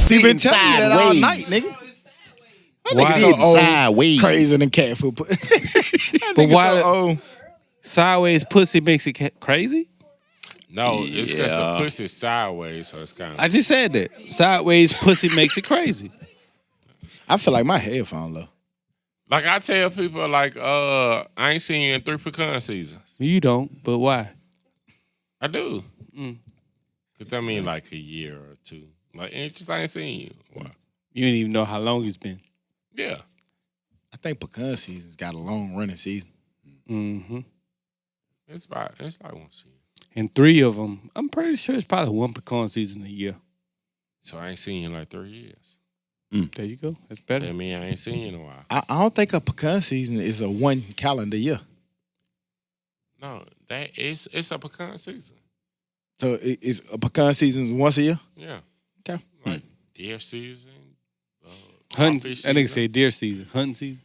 sitting been telling you that all sideways. night, nigga. That Why nigga so sitting old? sideways. Crazier than cat food. That But nigga why- so old. Sideways pussy makes it crazy? No, it's because Yeah. the pussy's sideways, so it's kind of. I just said that. Sideways pussy makes it crazy. I feel like my headphone low. Like I tell people, like, I ain't seen you in 3 pecan seasons. You don't, but why? I do. Cause that mean like a year or two. Like, it's just I ain't seen you. Wow. You didn't even know how long it's been. Yeah. I think pecan season's got a long running season. Mm-hmm. It's like one season. And 3 of them, I'm pretty sure it's probably 1 pecan season a year. So I ain't seen you in like 3 years. There you go. That's better. That mean I ain't seen you in a while. I don't think a pecan season is a 1 calendar year. No, it's a pecan season. So it's a pecan season's once a year? Yeah. Okay. Like deer season. Hunting. crawfish I think season. say deer season. Hunting season.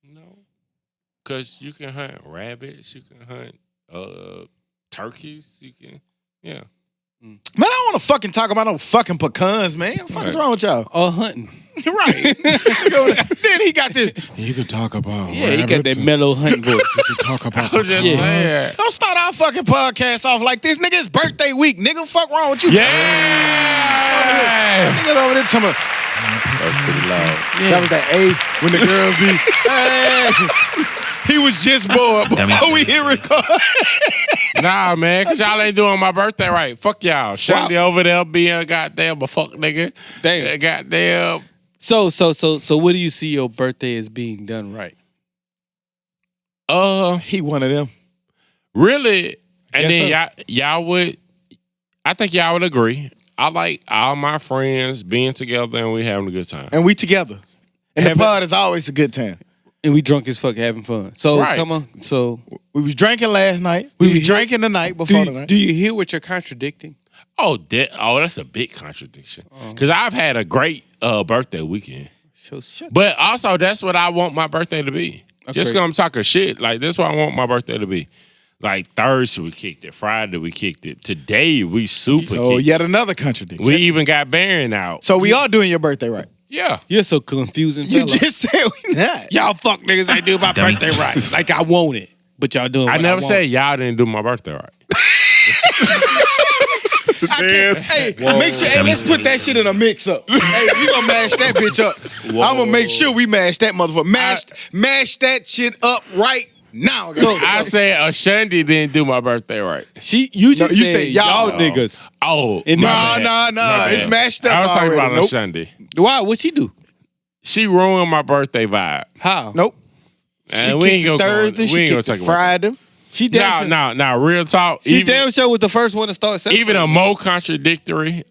No. Cause you can hunt rabbits, you can hunt turkeys, you can Man, I don't want to fucking talk about no fucking pecans, man. What the fuck is wrong with y'all? Oh, hunting. Right. Then he got this. You can talk about Yeah, he got that mellow hunting voice. You can talk about I'm just saying. Don't start our fucking podcast off like this. Nigga, it's birthday week. Nigga, fuck wrong with you? Yeah. Niggas over there talking about, That's pretty loud. that was that A when the girls be, hey. He was just bored before we hit record. Nah, man, cause y'all ain't doing my birthday right. Fuck y'all. Shandy over there being a goddamn a fuck nigga. Damn. Goddamn. So what do you see your birthday as being done right? He one of them. Really, and Yes, then y'all would, I think y'all would agree. I like all my friends being together and we having a good time. And we together. And Have the it- pod is always a good time. And we drunk as fuck having fun. So Right. come on. So We was drinking last night. We was drinking the night before the night. do you hear what you're contradicting? That's a big contradiction. Cause I've had a great birthday weekend. Shut But also, that's what I want my birthday to be. Just 'cause I'm talking shit, like, that's what I want my birthday to be. Like, Thursday, we kicked it. Friday, we kicked it. Today, we super So kicked yet another contradiction. We even got Baron out. So we all doing your birthday right. Yeah. You're so confusing. You fella. just said we not. Y'all fuck niggas ain't do my birthday right. Like I want it. But y'all doing I what never want. said y'all didn't do my birthday right. Hey, make sure. Hey, let's put that shit in a mix up. Hey, we gonna mash that bitch up. I'm gonna make sure we mash that motherfucker. Mash that shit up right now. So I said Ashanti didn't do my birthday right. You just you said said y'all. niggas. Oh, And my no, bad. no, My bad. it's mashed up I was talking already. about Nope. Ashanti. Why? What she do? She ruined my birthday vibe. How? Nope. And She we ain't kicked gonna go on- Thursday. we She ain't gonna kicked talk the about that. Friday. She damn sure. No, real talk. She damn sure was the first one to start celebrating. Even a more contradictory,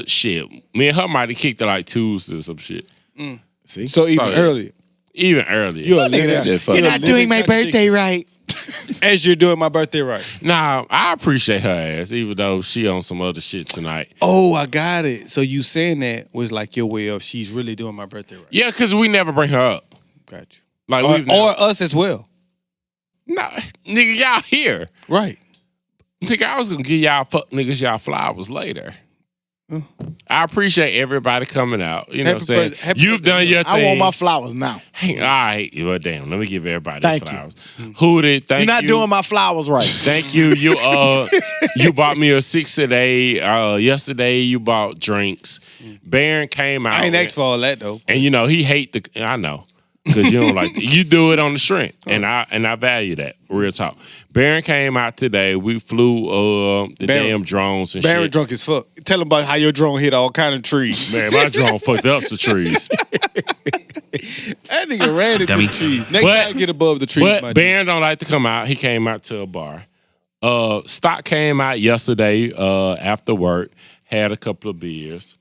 shit. Me and her might have kicked it like Tuesday or some shit. See, So even Sorry. earlier. Even earlier. You're a living, You're you're not doing my birthday right. as you're doing my birthday right. Nah, I appreciate her ass, even though she on some other shit tonight. Oh, I got it. So you saying that was like your way of she's really doing my birthday right. Yeah, because we never bring her up. Got you. Like Or, we've never, or us as well. nah, nigga, y'all here. Right. Nigga, I was gonna give y'all fuck niggas y'all flowers later. I appreciate everybody coming out. You know what I'm saying? Happy You've birthday. done your thing. I want my flowers now. All right. Well, damn. Let me give everybody Thank their you. flowers. Hootie, thank you. You're not doing my flowers right. Thank you. You bought me a 6 today. Yesterday you bought drinks. Baron came out. I ain't asked for all that though. And you know he hate the. I know. Because you don't like you do it on the strength, and I value that. Real talk. Baron came out today. We flew the Baron- damn drones and Barry shit. drunk as fuck. Tell him about how your drone hit all kind of trees. Man, my drone fucked up the trees. That nigga ran into the trees. Next But- time get above the trees. my But G. Baron don't like to come out. He came out to a bar. Stock came out yesterday after work. Had a couple of beers.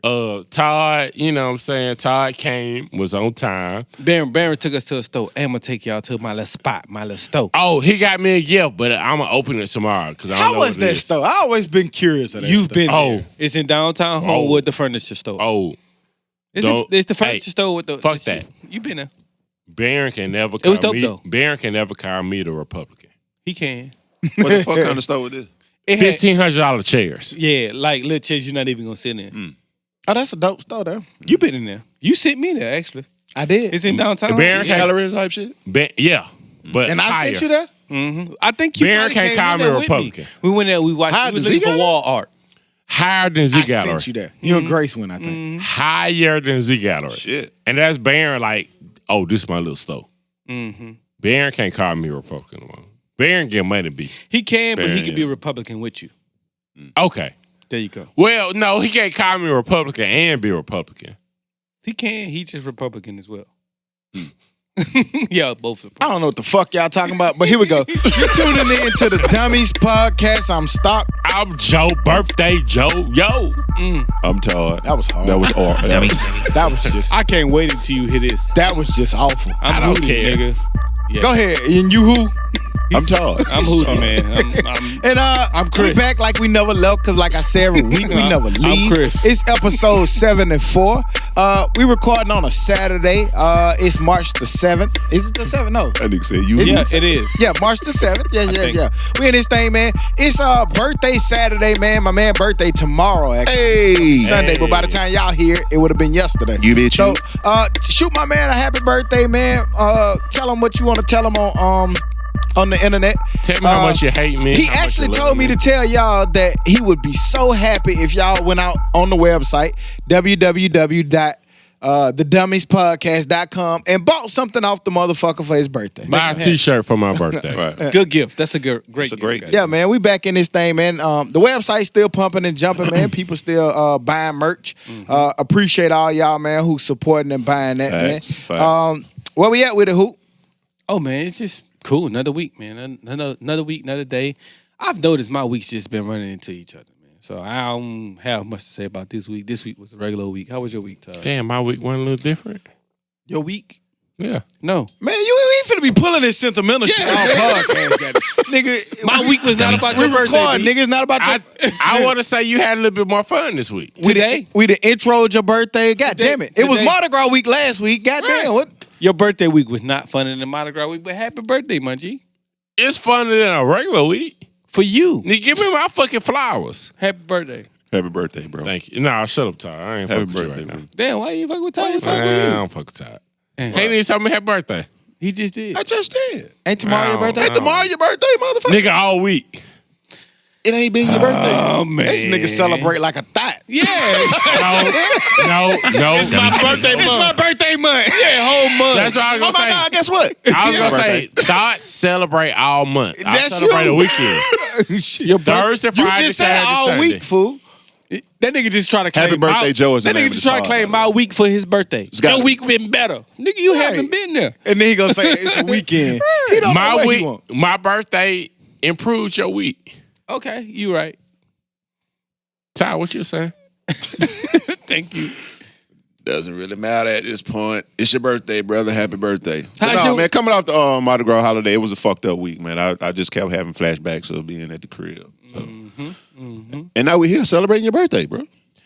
Todd, you know what I'm saying? Todd came, was on time. Baron took us to a store. I'm gonna take y'all to my little spot, my little store. Oh, he got me a gift, but I'm gonna open it tomorrow because I don't How know was what it that is. store? I always been curious of that. You've stuff. been Oh. there. It's in downtown Homewood, the furniture store. Oh, it's, don't- it's the furniture hey, store with the fuck the that. shit. You been there? Baron can never was call dope, me. though. Baron can never call me the Republican. He can. What the fuck kind of store with this? It had, $1,500 chairs. yeah, like little chairs you're not even gonna sit in. Oh, that's a dope store there. You been in there. You sent me there, actually. I did. It's in downtown. Baron Gallery type shit. Yeah. But And I higher. sent you there? Mm-hmm. I think you Baron might can't have call came me in a there with Republican. We went there. We watched. Higher We was than looking for Z wall art. Higher than Z I Gallery. sent you there. You and Grace went, I think. Higher than Z Gallery. Shit. And that's Baron like, oh, this is my little store. Mm-hmm. Baron can't call me a Republican. Baron get money to be. He can, but he Baron, could be a Republican with you. Okay. There you go. Well, no, he can't call me a Republican and be a Republican. He can. He just Republican as well. Yeah, both of them. I don't know what the fuck y'all talking about, but here we go. You're tuning in to the Dummies Podcast. I'm Stock. I'm Joe, birthday Joe. Yo. I'm tired. That was hard. That was hard. That was just. I can't wait until you hear this. That was just awful. I'm I don't hootie, care. nigga. Yeah. Go ahead. And you who? I'm tired. I'm hootie, man. I'm And I'm we Chris. back like we never left, cause like I said every week, we never leave. Chris. It's episode 74. We recording on a Saturday. It's March the 7th. Is it the 7th? No. That nigga said you. yeah, it is. Yeah, March the 7th. Yes, think. yeah. We in this thing, man. It's birthday Saturday, man. My man birthday tomorrow, actually. Hey. Sunday, but by the time y'all hear it would have been yesterday. You bitch. So, shoot my man a happy birthday, man. Tell him what you want to tell him on the internet. Tell me how much you hate me. He how much actually you love told me to tell y'all that he would be so happy if y'all went out on the website, www.thedummiespodcast.com, and bought something off the motherfucker for his birthday. Buy a t-shirt for my birthday. Right. Good gift. That's a great It's a gift. great guys. Yeah, man, we back in this thing, man. The website's still pumping and jumping, man. People still buying merch. Appreciate all y'all, man, who's supporting and buying that, Facts, man. facts. Where we at with it, Hoop? Oh man, it's just cool. Another week, man. Another week, another day. I've noticed my weeks just been running into each other, man. So I don't have much to say about this week. This week was a regular week. How was your week, Todd? Damn, my week went a little different. Your week? Yeah. No. Man, you ain't finna be pulling this sentimental shit on podcast, nigga. My week was not about your We birthday. record, B. nigga. It's not about your. I want to say you had a little bit more fun this week. Today? We the introed your birthday. God damn it. It was Today. Mardi Gras week last week. God damn. What? Your birthday week was not funner than Mardi Gras week, but happy birthday, my G. It's funner than a regular week. For you. Nigga, give me my fucking flowers. Happy birthday. Happy birthday, bro. Thank you. Nah, shut up, Ty. I ain't Happy fucking with you birthday, right now. bro. Damn, why you fuck with Todd? Nah, I don't fuck with Ty. Damn. He didn't tell me happy birthday. He just did. I just did. Ain't tomorrow your No, birthday? no. Ain't tomorrow your birthday, motherfucker. Nigga, all week. It ain't been your birthday. Oh, man. This nigga celebrate like a thot. Yeah. No. It's my birthday month. It's my birthday month. Yeah, whole month. That's what I was Oh gonna my say. God, guess what? I was gonna Birthday. say, start celebrate all month. I That's celebrate you. a weekend. Your Thursday, You Friday, just said Saturday, all Sunday. week, fool. That nigga just trying to claim Happy birthday, my, Joe, is the That name nigga of just this trying to pod, claim by the my week for his birthday. gotta Your be. week been better. Nigga, you Right. haven't been there. And then he gonna say it's a weekend. He don't know My what he week, want. my birthday improved your week. Okay, you right. Ty, what you saying? Thank you. Doesn't really matter at this point. It's your birthday, brother. Happy birthday. How's No, your- man, coming off the Mardi Gras holiday, it was a fucked up week, man. I just kept having flashbacks of being at the crib. So. And now we're here celebrating your birthday, bro.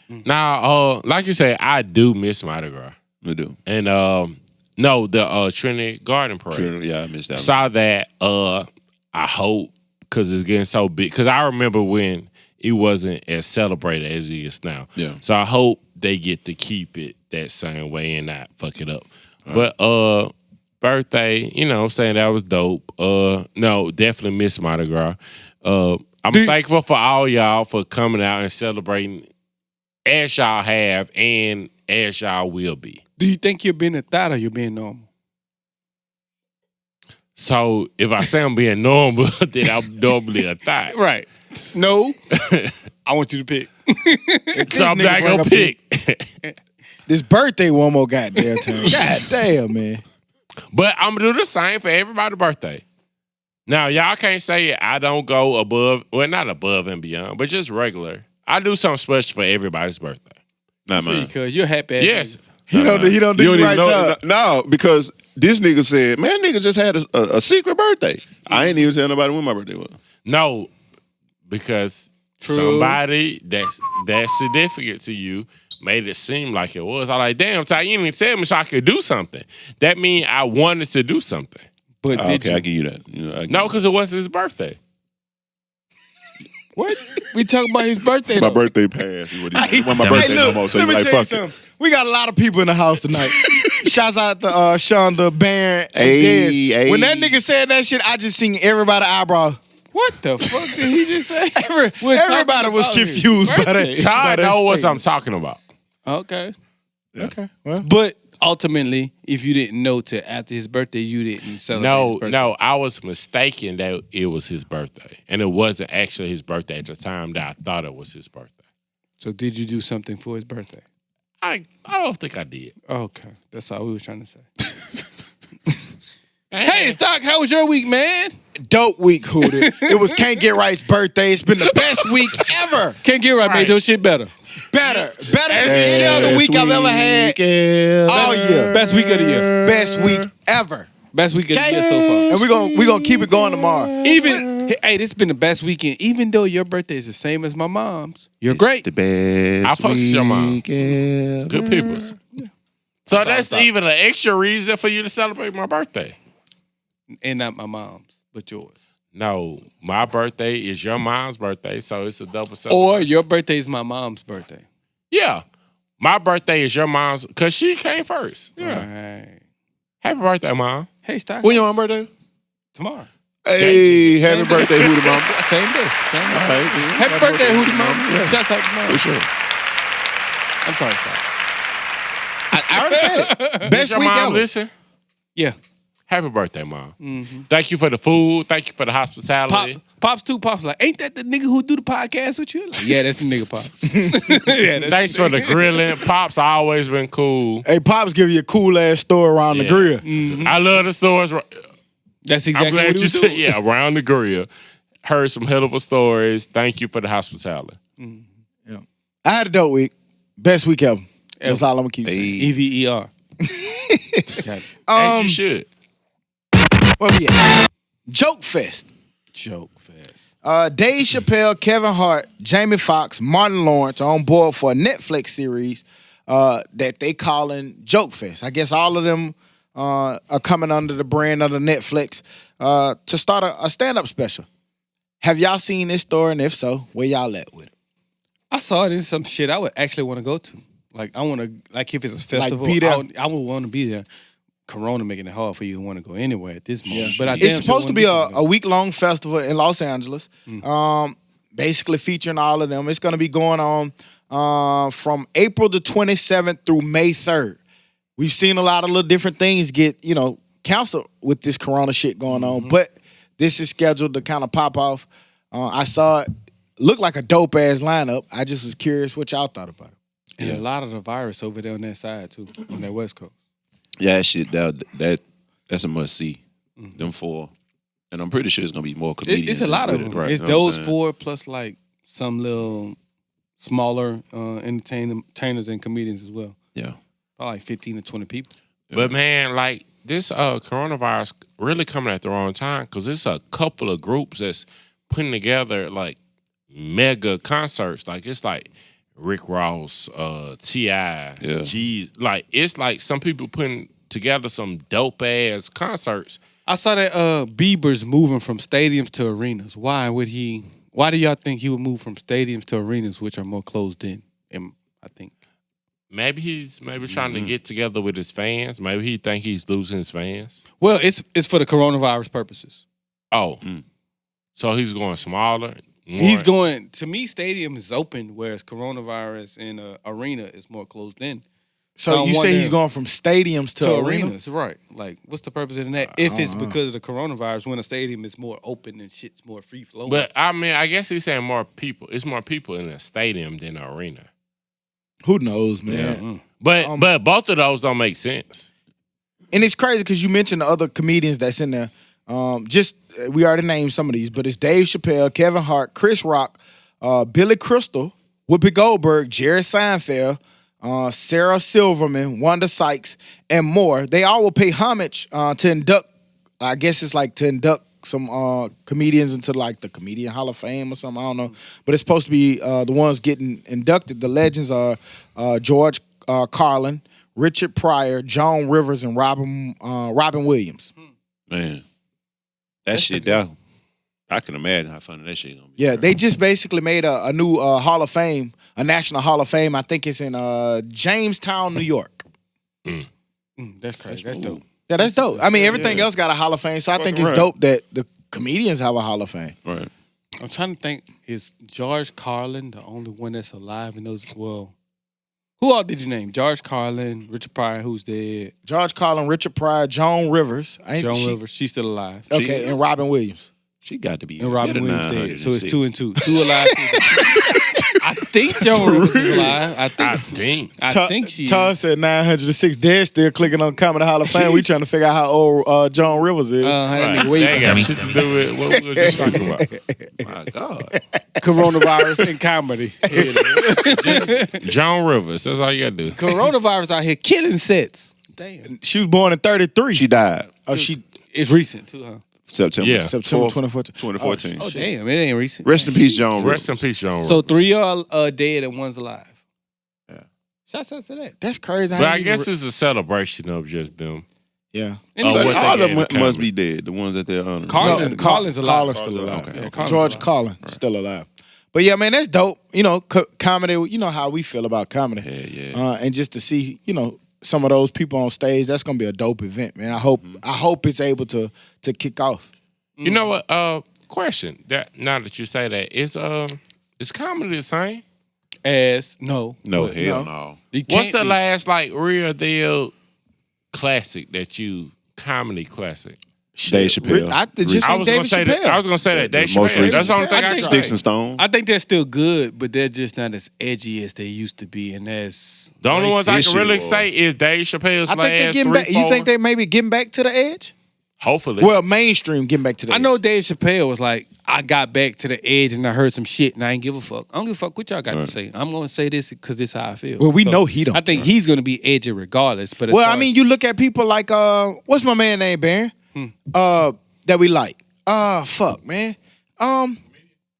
Now, like you say, I do miss Mardi Gras. We do. And no, the Trinity Garden Parade. Sure, yeah, I missed that. Saw that. I hope because it's getting so big. Because I remember when it wasn't as celebrated as it is now. Yeah. So I hope they get to keep it that same way and not fuck it up. But birthday, you know, saying that was dope. No, definitely miss Mardi Gras. I'm thankful for all y'all for coming out and celebrating as y'all have and as y'all will be. Do you think you're being a thot or you're being normal? So if I say I'm being normal, then I'm normally a thot. Right. No. I want you to pick. So I'm nigga not bring gonna up pick. This birthday one more goddamn time. God damn, man. But I'm gonna do the same for everybody's birthday. Now, y'all can't say I don't go above, well, not above and beyond, but just regular. I do something special for everybody's birthday. Not mine. Because you're happy. Yes. He don't do You don't you even right, know. Todd. No, because this nigga said, man, nigga just had a secret birthday. I ain't even tell nobody when my birthday was. No, because somebody that's significant to you made it seem like it was. I like, damn, Ty, you didn't even tell me so I could do something. That means I wanted to do something. But did Okay, you? I give you that. You know, No, because it wasn't his birthday. What? We talking about his birthday. My though. birthday passed. Is what he said. It wasn't my birthday no more. So let you me like, tell you fuck it. something. We got a lot of people in the house tonight. Shouts out to Shonda, Baron, and Hey, Dez. hey. When that nigga said that shit, I just seen everybody eyebrow. What the fuck did he just say? Everybody was confused by that. Todd know what I'm talking about. Okay. Okay. Well, But ultimately, if you didn't know till after his birthday, you didn't celebrate his birthday. No, I was mistaken that it was his birthday. And it wasn't actually his birthday at the time that I thought it was his birthday. So did you do something for his birthday? I don't think I did. Okay. That's all we was trying to say. Hey, Stock, how was your week, man? dope week, Hootie. It was Can't Get Right's birthday. It's been the best week ever. Can't Get Right made your shit better. Better than any other week I've ever had all year. Best week of the year. Best week ever. Best week of the year so far. And we gonna keep it going tomorrow. Hey, this has been the best weekend. Even though your birthday is the same as my mom's, you're great. The best. I fucks your mom. weekend. Good peoples. So that's even an extra reason for you to celebrate my birthday. And not my mom's, but yours. No, my birthday is your mom's birthday, so it's a double celebration. Or your birthday is my mom's birthday. Yeah. My birthday is your mom's, because she came first. Yeah. Right. Happy birthday, Mom. Hey, Stock. When your mom birthday? Tomorrow. Hey, happy birthday, Hootie Mama. Same day. Same day. Hey, Happy birthday, Hootie Mom. Yeah. Shouts out to Mom. For sure. I'm sorry, Stock. I already said it. Does Best your week mom ever. listen? Yeah. Happy birthday, Mom. Mm-hmm. Thank you for the food. Thank you for the hospitality. Pops too. Pops like, ain't that the nigga who do the podcast with you? Like, yeah, that's the nigga Pops. Yeah, that's Thanks for the grilling. Pops always been cool. Hey, Pops give you a cool ass story around the Yeah. grill. Mm-hmm. I love the stores. That's I'm exactly glad what he you was said, doing. yeah, around the grill. Heard some hell of a stories. Thank you for the hospitality. I had a dope week. Best week ever. That's all I'm gonna keep saying. EVER. Gotcha. As you should. Where we at? Joke Fest. Joke fest. Dave Chappelle, Kevin Hart, Jamie Foxx, Martin Lawrence are on board for a Netflix series that they calling Joke Fest. I guess all of them are coming under the brand of the Netflix to start a stand-up special. Have y'all seen this story? And if so, where y'all at with it? I saw it in some shit I would actually want to go to. Like, I want to, like, if it's a festival, be there? I would want to be there. Corona making it hard for you to want to go anywhere at this moment. But I It's supposed to be a week-long festival in Los Angeles, basically featuring all of them. It's going to be going on from April the 27th through May 3rd. We've seen a lot of little different things get, canceled with this Corona shit going on, but this is scheduled to kind of pop off. I saw it. Looked like a dope-ass lineup. I just was curious what y'all thought about it. And a lot of the virus over there on that side, too, on that West Coast. Yeah, that shit, that's a must see. Them four. And I'm pretty sure it's going to be more comedians. It's a lot of with them. it, right? It's You know what I'm those saying? four plus, like, some little smaller entertainers and comedians as well. Yeah. Probably like 15 to 20 people. But man, like this coronavirus really coming at the wrong time because it's a couple of groups that's putting together like mega concerts. Like it's like Rick Ross, T.I., G. Like it's like some people putting together some dope ass concerts. I saw that Bieber's moving from stadiums to arenas. Why do y'all think he would move from stadiums to arenas, which are more closed in? And I think Maybe he's trying to get together with his fans. Maybe he think he's losing his fans. well, it's for the coronavirus purposes. Oh, so he's going smaller. He's going, to me, stadium is open, whereas coronavirus in arena is more closed in. So I'm you say wondering- he's going from stadiums to arenas? arenas, right? Like, what's the purpose in that? If it's because of the coronavirus, when a stadium is more open and shit's more free flowing. But I mean, I guess he's saying more people. It's more people in a stadium than an arena. Who knows, man? But both of those don't make sense. And it's crazy because you mentioned the other comedians that's in there. We already named some of these, but it's Dave Chappelle, Kevin Hart, Chris Rock, Billy Crystal, Whoopi Goldberg, Jerry Seinfeld, Sarah Silverman, Wanda Sykes, and more. They all will pay homage to induct, I guess it's like to induct some comedians into like the Comedian Hall of Fame or something. I don't know. But it's supposed to be the ones getting inducted. The legends are George Carlin, Richard Pryor, Joan Rivers, and Robin Williams. Man. That shit, that I can imagine how funny that shit gonna be. Yeah, they just basically made a new Hall of Fame, a National Hall of Fame. I think it's in Jamestown, New York. That's crazy. That's dope. Yeah, that's dope. I mean, everything else got a Hall of Fame, so I think it's dope that the comedians have a Hall of Fame. Right. I'm trying to think. Is George Carlin the only one that's alive in those? Well, who all did you name? George Carlin, Richard Pryor, who's dead. George Carlin, Richard Pryor, Joan Rivers. Rivers, she's still alive. Okay, and Robin Williams. She got to be. And Robin Williams dead. So it's 2 and 2. 2 alive. I think Joan Rivers is alive. I think she Todd said 906. They're still clicking on Comedy Hall of Fame. We trying to figure out how old Joan Rivers is. That ain't got shit to do with what we were just talking about. My God. Coronavirus and comedy. Joan Rivers. That's all you got to do. Coronavirus out here killing sets. Damn. She was born in 33. She died. Oh, It's recent too, huh? September. Yeah. September 2014. 2014. Oh damn, it ain't recent. Rest in peace, Joan Rivers. Rest in peace, Joan Rivers. So 3 are dead and 1's alive. Yeah. Shouts out to that. That's crazy. But I guess it's a celebration of just them. Yeah. What they All of gave them the must comedy. be dead. The ones that they're honoring. Carlin's alive. Carlin's still alive. Okay. Yeah, Carlin's George alive. Carlin still alive. But yeah, man, that's dope. You know, comedy. You know how we feel about comedy. Yeah. And just to see, you know, some of those people on stage, that's gonna be a dope event, man. I hope it's able to kick off. You know what? Question. That now that you say that, is comedy the same? No, Hell no. What's the last like real deal classic that you comedy classic? Dave Chappelle. I just I think was David gonna say Chappelle. that. I was gonna say that. Dave Most Chappelle. That's the only recent. thing I I can think Sticks say. and Stones. I think they're still good, but they're just not as edgy as they used to be, and that's The only ones I This can shit really was- say is Dave Chappelle's I think they're last getting 3, back. You 4. think they maybe getting back to the edge? Hopefully. Well, mainstream getting back to the edge. I know Dave Chappelle was like, I got back to the edge and I heard some shit and I ain't give a fuck. I don't give a fuck what y'all got to say. I'm going to say this because this is how I feel. Well, we know he don't. I think he's going to be edgy regardless. But as Well, far I mean, as- you look at people like what's my man name, Baron? That we like. Fuck, man.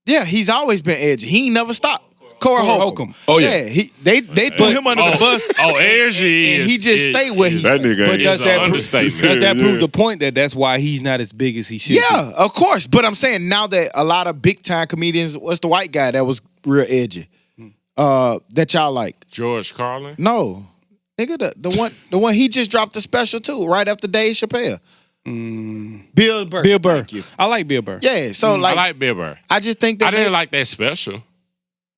Yeah, he's always been edgy. He ain't never stopped. Corey Holcomb. Oh, yeah. They threw him under the bus. edgy And is. he just stayed where he That stayed. nigga But ain't. does an that, understatement. does that prove the point that that's why he's not as big as he should be? Yeah, of course. But I'm saying now that a lot of big time comedians, what's the white guy that was real edgy? That y'all like? George Carlin. No. Nigga, the one he just dropped a special too, right after Dave Chappelle. Bill Burr. Bill Burr. Thank you. I like Bill Burr. Yeah, so I like like Bill Burr. I just think that I didn't like that special.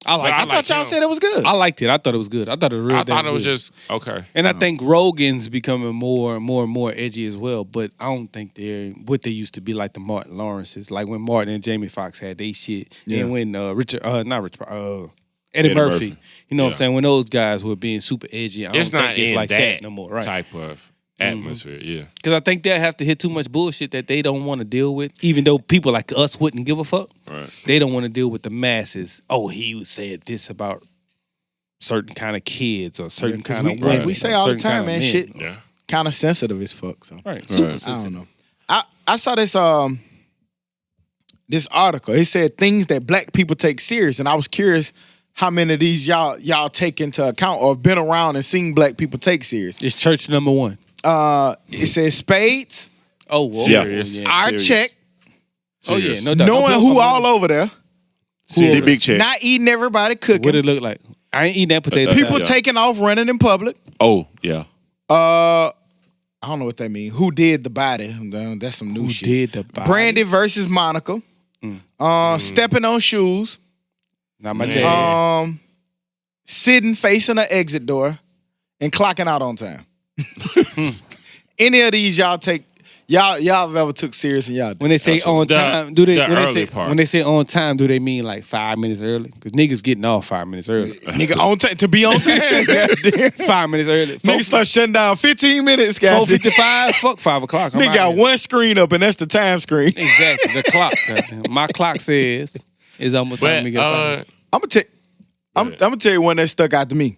I like. But I thought y'all him. said it was good. I liked it. I thought it was good. I thought it was real. I thought damn it was good. just okay. And I think Rogan's becoming more and more edgy as well. But I don't think they're what they used to be like the Martin Lawrences. Like when Martin and Jamie Foxx had they shit. Yeah. And when Eddie Eddie Murphy. Murphy. You know what I'm Yeah. saying? When those guys were being super edgy, I don't It's not think it's in like that, that no more. Right. type of atmosphere. Yeah. Because I think they'll have to hit too much bullshit that they don't want to deal with. Even though people like us wouldn't give a fuck. Right. They don't want to deal with the masses. Oh, he said this about certain kind of kids or certain Because kind of like women. we say or all the certain time, kind of man, men. shit Yeah. kind of sensitive as fuck. So Right. Super Right. I don't sensitive. know. I saw this article. It said things that black people take serious, and I was curious how many of these y'all take into account or have been around and seen black people take serious. It's church number one. It says spades, Oh, whoa. Serious. Yeah. our serious. check, Oh, yeah. Serious. No doubt. knowing who all over there, The big check. not eating everybody What cooking, it look like? I ain't eating that potato people salad. Yeah. taking off running in public. Oh, yeah. I don't know what that means. Who did the body? That's some new Who shit. did the body? Brandy versus Monica. Stepping on shoes. Not my Man. jazz. Sitting facing an exit door and clocking out on time. Any of these y'all have ever took serious and y'all When they say on time, do they? the When they early say part. when they say on time, do they mean like 5 minutes early? Because niggas getting off 5 minutes early. nigga on time to be on time. Goddamn. 5 minutes early. Nigga start shutting down 15 minutes, guys. 4:55. Fuck 5 o'clock. I'm Nigga out got here. one screen up and that's the time screen. Exactly. The clock. goddamn. My clock says it's almost time But to get up. I'm gonna tell you one that stuck out to me.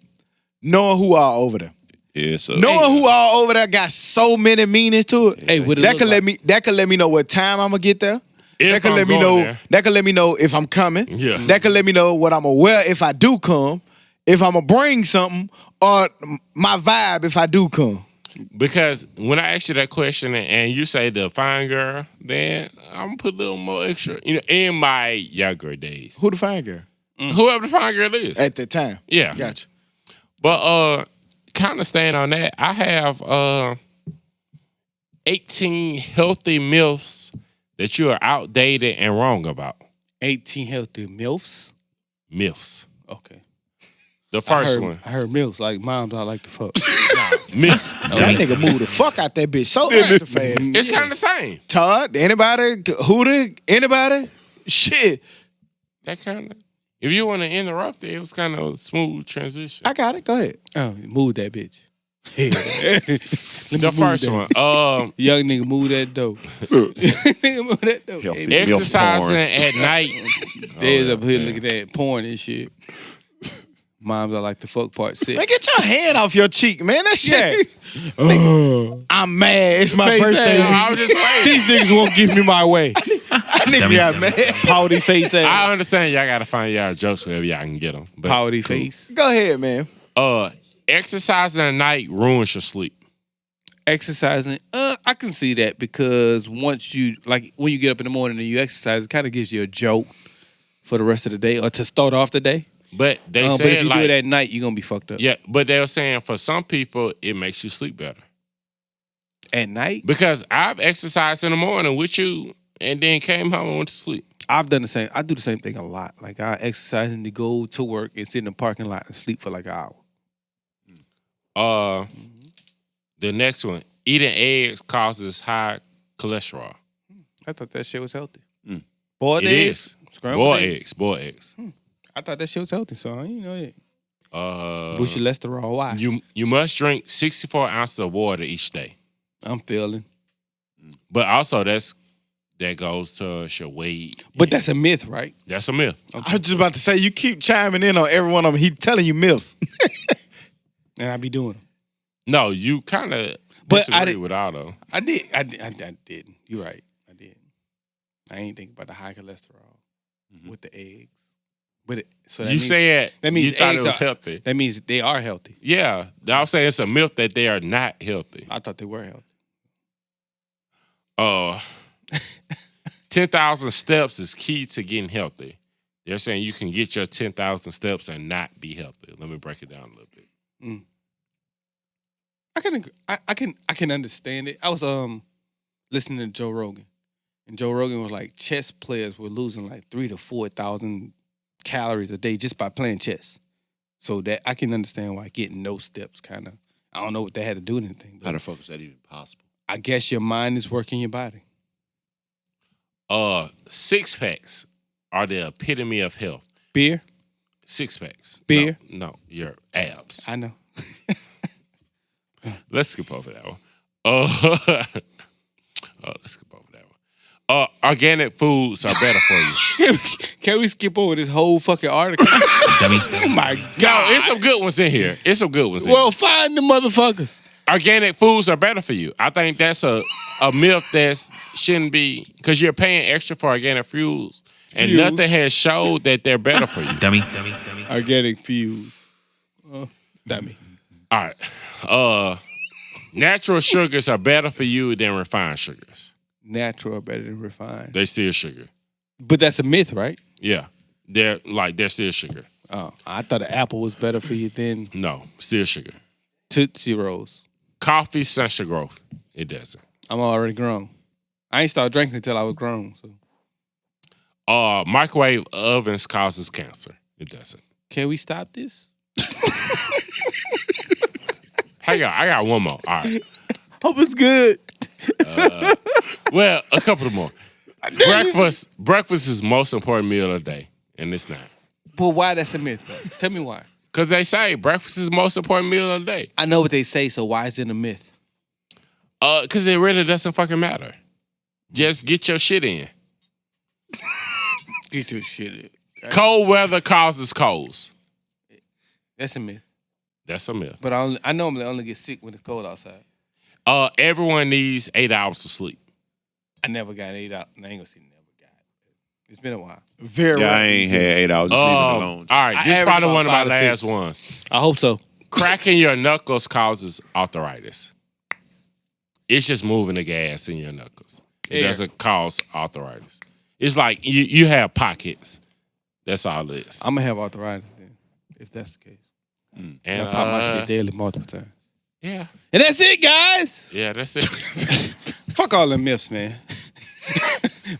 Knowing who are over there. Yeah, so. Knowing who all over there got so many meanings to it. Hey, what it that look could like? let me know what time I'm gonna get there. If that could I'm let me going know. there. That could let me know if I'm coming. Yeah. That could let me know what I'm gonna wear if I do come. If I'm gonna bring something or my vibe if I do come. Because when I asked you that question and you say the fine girl, then I'm gonna put a little more extra. In my younger days, Who the fine girl? whoever the fine girl is. At the time. Yeah. Gotcha. But kind of staying on that, I have 18 healthy myths that you are outdated and wrong about. 18 healthy MILFs. Myths. Okay. The first one. I heard MILFs like moms I like to fuck. Myth. That nigga moved the fuck out that bitch so extra fast. It's kind of the same. Todd, anybody? Hooter, anybody? Shit. That kind of. If you want to interrupt it was kind of a smooth transition. I got it. Go ahead. Oh, move that bitch. The first one. Young nigga move that dope. Nigga move that dope. Healthy. Hey, Exercising at night. Dad's up here looking at porn and shit. Moms I like to fuck part 6. Man, get your hand off your cheek, man. That shit. Nigga, I'm mad. It's my Face birthday. ass. I was just waiting. These niggas won't give me my way. Nigga got mad. Pouty face ass. I understand y'all gotta find y'all jokes wherever y'all can get them. But Pouty face. Go ahead, man. exercising at night ruins your sleep. Exercising, I can see that because once you, like when you get up in the morning and you exercise, it kind of gives you a jolt for the rest of the day or to start off the day. But they But said if you like, do it at night, you're going to be fucked up. yeah, but they were saying for some people, it makes you sleep better. At night? Because I've exercised in the morning with you and then came home and went to sleep. I've done the same. I do the same thing a lot. Like I exercise and to go to work and sit in the parking lot and sleep for like an hour. The next one, eating eggs causes high cholesterol. I thought that shit was healthy. Mm. Boiled It eggs? is. Scrambled eggs? Boiled eggs. I thought that shit was healthy, so I didn't know it. Boost your cholesterol. Why? You must drink 64 ounces of water each day. I'm feeling. But also that goes to your weight. But that's a myth, right? That's a myth. I was just about to say, you keep chiming in on every one of them. He telling you myths. And I be doing them. No, you kind of But I disagree did- with Otto. I did. You're right. I did. I ain't think about the high cholesterol with the eggs. But so that You means, said that means you thought it eggs was are- healthy. That means they are healthy. Yeah, I was saying it's a myth that they are not healthy. I thought they were healthy. 10,000 steps is key to getting healthy. They're saying you can get your 10,000 steps and not be healthy. Let me break it down a little bit. I can understand it. I was listening to Joe Rogan, and Joe Rogan was like, chess players were losing like 3,000 to 4,000 calories a day just by playing chess. So that I can understand why getting no steps kind of. I don't know what they had to do with anything. How But the fuck is that even possible? I guess your mind is working your body. Six packs are the epitome of health. Beer, Six packs. Beer? No, your abs. I know. Let's skip over that one. Let's skip over that one. Organic foods are better for you. Can we skip over this whole fucking article? Dummy. Oh my No, god! it's some good ones in here. Well, find the motherfuckers. Organic foods are better for you. I think that's a myth that shouldn't be, because you're paying extra for organic foods, and Fuels. nothing has showed that they're better for you. Dummy. Organic fuse. Dummy. All right. Natural sugars are better for you than refined sugars. Natural are better than refined. They still sugar. But that's a myth, right? Yeah. They're still sugar. Oh, I thought an apple was better for you than No, still sugar. Tootsie Rolls. Coffee stunts your growth. It doesn't. I'm already grown. I ain't started drinking until I was grown. So Microwave ovens causes cancer. It doesn't. can we stop this? Hang on, I got one more. All right. Hope it's good. Well, a couple more. Breakfast is the most important meal of the day, and it's not. But why that's a myth, though? Tell me why. Because they say breakfast is the most important meal of the day. I know what they say, so why is it a myth? Because it really doesn't fucking matter. Just get your shit in. Get your shit in. Cold weather causes colds. That's a myth. That's a myth. But I normally only get sick when it's cold outside. Everyone needs 8 hours of sleep. I never got 8 out. I ain't gonna say never got. It's been a while. Very Yeah, I rare. ain't had 8 hours. Just leave it alone. All right, I this is average probably about one of my 5 to last 6. ones. I hope so. Cracking your knuckles causes arthritis. It's just moving the gas in your knuckles. It doesn't cause arthritis. It's like you have pockets. That's all it is. I'm gonna have arthritis then, if that's the case. And I pop my shit daily multiple times. Yeah. And that's it, guys. Yeah, that's it. Fuck all the myths, man.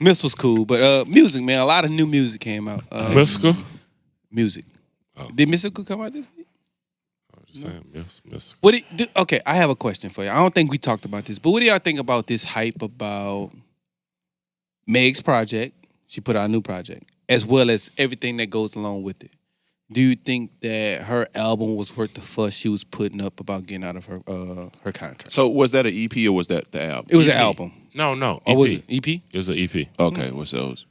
Myths was cool, but music, man. A lot of new music came out. Mystical? Music. Oh. Did Mystical come out this week? I'm just saying, mystical. What? Okay, I have a question for you. I don't think we talked about this, but what do y'all think about this hype about Meg's project? She put out a new project, as well as everything that goes along with it. Do you think that her album was worth the fuss she was putting up about getting out of her contract? So was that an EP or was that the album? It was EP. an album. No, EP. Oh, was it EP? It was an EP. Okay, what's those?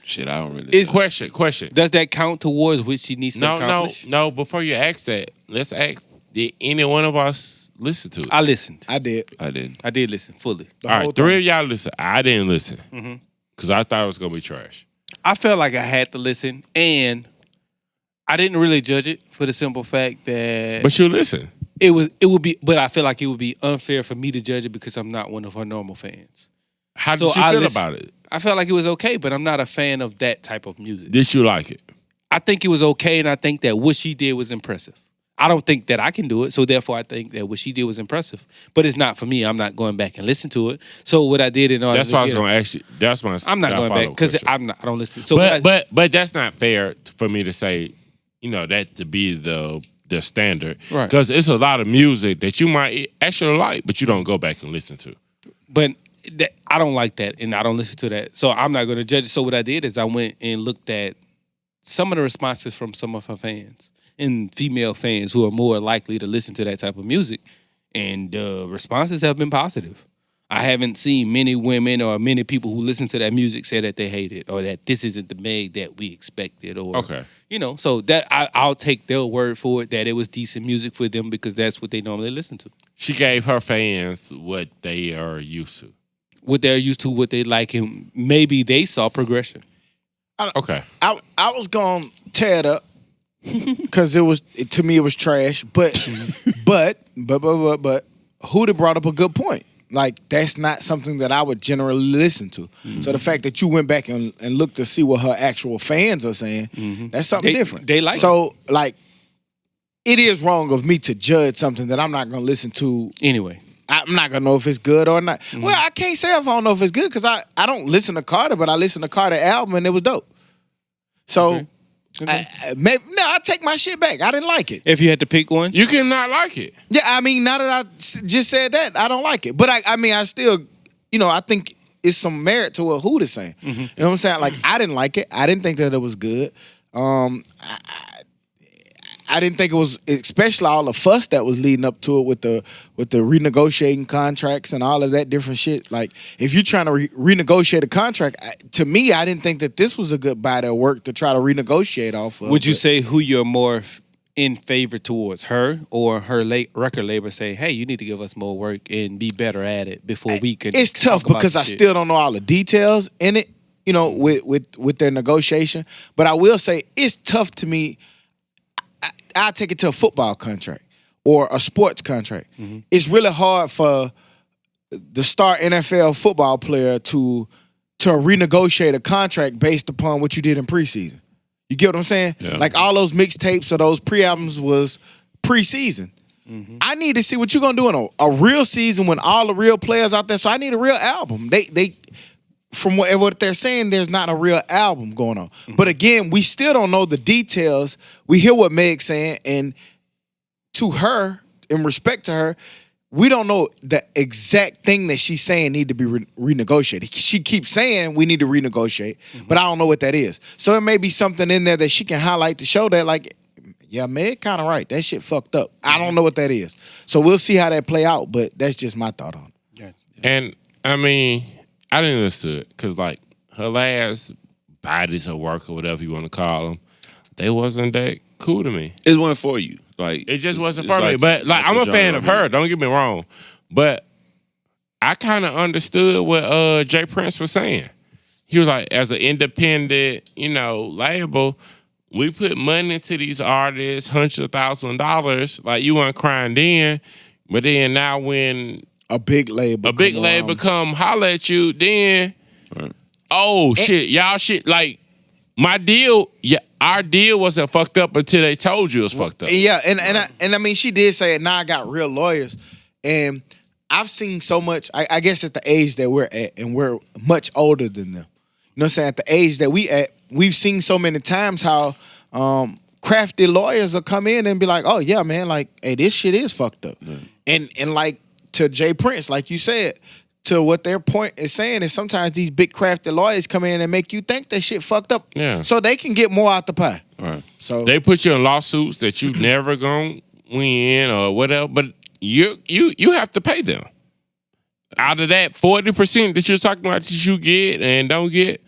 Shit, I don't really. Question. Does that count towards what she needs to accomplish? No. Before you ask that, let's ask: did any one of us listen to it? I listened. I did. I didn't. I did listen fully. The All whole right, 3 thing. of y'all listen. I didn't listen because I thought it was gonna be trash. I felt like I had to listen, and I didn't really judge it for the simple fact that But you listen. it would be. But I feel like it would be unfair for me to judge it because I'm not one of her normal fans. How did So you I feel listen- about it? I felt like it was okay, but I'm not a fan of that type of music. Did you like it? I think it was okay, and I think that what she did was impressive. I don't think that I can do it, so therefore I think that what she did was impressive. But it's not for me. I'm not going back and listen to it. So what I did in order That's to why I was get gonna ask you. That's my. I'm not going back because I don't listen. So But that's not fair for me to say. You know that to be the standard, Right. Because it's a lot of music that you might actually like, but you don't go back and listen to. But I don't like that, and I don't listen to that. So I'm not going to judge it. So what I did is I went and looked at some of the responses from some of her fans and female fans who are more likely to listen to that type of music, and the responses have been positive. I haven't seen many women or many people who listen to that music say that they hate it or that this isn't the Meg that we expected. Or Okay. So that I'll take their word for it that it was decent music for them because that's what they normally listen to. She gave her fans what they are used to. What they're used to, what they like, and maybe they saw progression. Okay. I was gonna tear it up because to me it was trash. But Huda brought up a good point. Like that's not something that I would generally listen to. So the fact that you went back and looked to see what her actual fans are saying, that's something different. They like so like it is wrong of me to judge something that I'm not gonna listen to. Anyway. I'm not gonna know if it's good or not. Well, I can't say if I don't know if it's good because I don't listen to Carter, but I listened to Carter album and it was dope. So Okay. I take my shit back. I didn't like it. If you had to pick one, You cannot like it. Yeah, I mean, now that I just said that, I don't like it. But I still, I think it's some merit to what Hood is saying. You know what I'm saying? Like, I didn't like it. I didn't think that it was good. I didn't think it was, especially all the fuss that was leading up to it with the renegotiating contracts and all of that different shit. Like, if you're trying to renegotiate a contract, to me, I didn't think that this was a good body of work to try to renegotiate off of. would you say who you're more in favor towards, her or her record label saying, hey, you need to give us more work and be better at it before we can It's tough talk about because the I shit? still don't know all the details in it, with their negotiation. But I will say it's tough to me. I take it to a football contract or a sports contract. It's really hard for the star NFL football player to renegotiate a contract based upon what you did in preseason. You get what I'm saying? Yeah. Like all those mixtapes or those pre-albums was preseason. I need to see what you're gonna do in a real season when all the real players out there. So I need a real album. They from what they're saying, there's not a real album going on. But again, we still don't know the details. We hear what Meg's saying, and to her, in respect to her, we don't know the exact thing that she's saying need to be renegotiated. She keeps saying we need to renegotiate, but I don't know what that is. So it may be something in there that she can highlight to show that, like, yeah, Meg kind of right. That shit fucked up. I don't know what that is. So we'll see how that play out, but that's just my thought on it. And I mean, I didn't listen to it because like her last bodies of work or whatever you want to call them, they wasn't that cool to me. It wasn't for you. Like It just wasn't it's for me. like- But like I'm a the fan genre, of her. Don't get me wrong. But I kind of understood what Jay Prince was saying. He was like, as an independent, label, we put money into these artists, $100,000. Like you weren't crying then, but then now when a big label, come holler at you, then shit, y'all shit like my deal. Yeah, our deal wasn't fucked up until they told you it was fucked up. Yeah, and I mean, she did say it. Now I got real lawyers, and I've seen so much. I guess at the age that we're at, and we're much older than them. You know what I'm saying? At the age that we at, we've seen so many times how crafty lawyers will come in and be like, "Oh yeah, man, like, hey, this shit is fucked up," and like to Jay Prince, like you said. To what their point is saying is sometimes these big crafty lawyers come in and make you think that shit fucked up, so they can get more out the pie. Right. So they put you in lawsuits that you never gonna win or whatever, but you have to pay them. Out of that 40% that you're talking about that you get and don't get,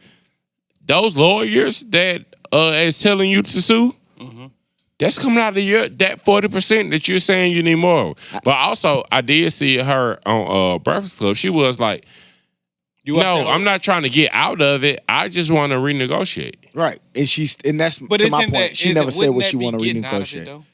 those lawyers that is telling you to sue, that's coming out of that 40% that you're saying you need more of. But also, I did see her on Breakfast Club. She was like, I'm not trying to get out of it. I just want to renegotiate. Right. And that's to my point. She never said what she want to renegotiate.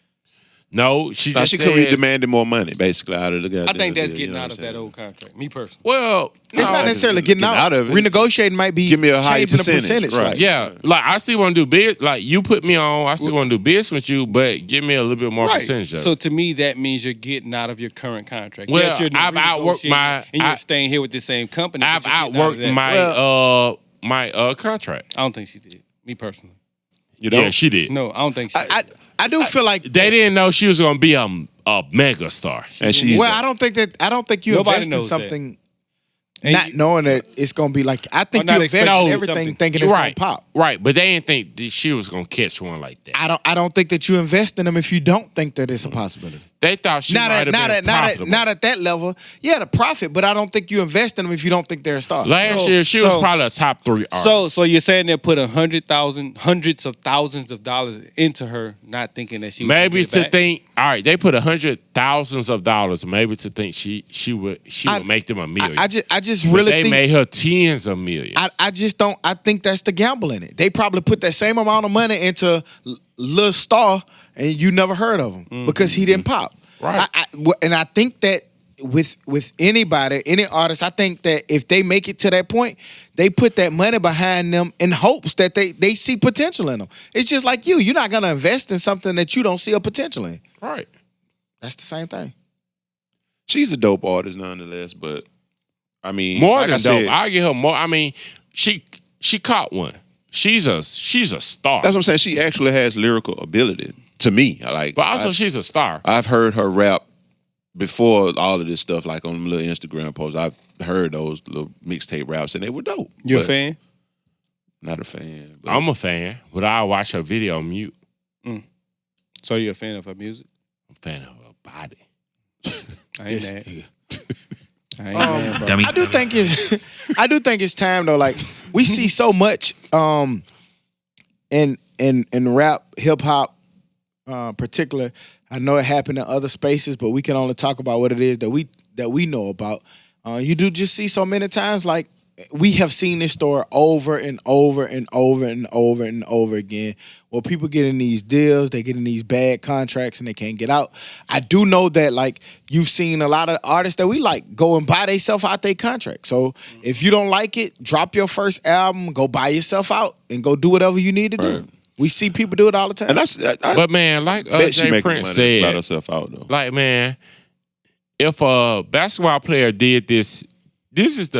No, she could be demanding more money, basically, out of the guy. I think that's getting out of that old contract. Me personally. Well, it's not necessarily getting out of it. Renegotiating might be give me a higher percentage. Right. Like. Yeah, like I still want to do business. Like you put me on, I still want to do business with you, but give me a little bit more percentage. Of it. So to me, that means you're getting out of your current contract. Well, yes, I've outworked and you're staying here with the same company. I've outworked my my contract. I don't think she did. Me personally. You know? Yeah, she did. No, I don't think she did. I do feel like they didn't know she was gonna be a mega star. And she's I don't think you invest in something not knowing that it's gonna be like. I think you invest in everything thinking it's gonna pop. Right, but they didn't think that she was gonna catch one like that. I don't think that you invest in them if you don't think that it's a possibility. They thought she might have been profitable. Not at that level. Yeah, the profit, but I don't think you invest in them if you don't think they're a star. Last year, she was probably a top 3 artist. So you're saying they put hundreds of thousands of dollars into her, not thinking that she was maybe to think. All right, they put $100,000s of dollars, maybe to think she would make them $1 million. I just really think they made her tens of millions. I just don't. I think that's the gamble in it. They probably put that same amount of money into Lil Star, and you never heard of him because he didn't pop. Right. And I think that with anybody, any artist, I think that if they make it to that point, they put that money behind them in hopes that they see potential in them. It's just like you. You're not gonna invest in something that you don't see a potential in. Right. That's the same thing. She's a dope artist nonetheless, but I mean, more like than I said, dope. I give her more. I mean, she caught one. She's a star. That's what I'm saying. She actually has lyrical ability to me. But also she's a star. I've heard her rap before all of this stuff, like on little Instagram posts. I've heard those little mixtape raps, and they were dope. You a fan? Not a fan. But I'm a fan, but I watch her video on mute. So you're a fan of her music? I'm a fan of her body. I ain't mad. I ain't mad, bro. Dummy. I do think it's time though. Like we see so much in rap, hip hop, particular. I know it happened in other spaces, but we can only talk about what it is that we know about. You do just see so many times, like we have seen this story over and over and over and over and over again. Well, people get in these deals, they get in these bad contracts, and they can't get out. I do know that, like, you've seen a lot of artists that we like go and buy themselves out their contract. So if you don't like it, drop your first album, go buy yourself out, and go do whatever you need to do. Right. We see people do it all the time. And But man, like Jay Prince said, let herself out though. like man, if a basketball player did this is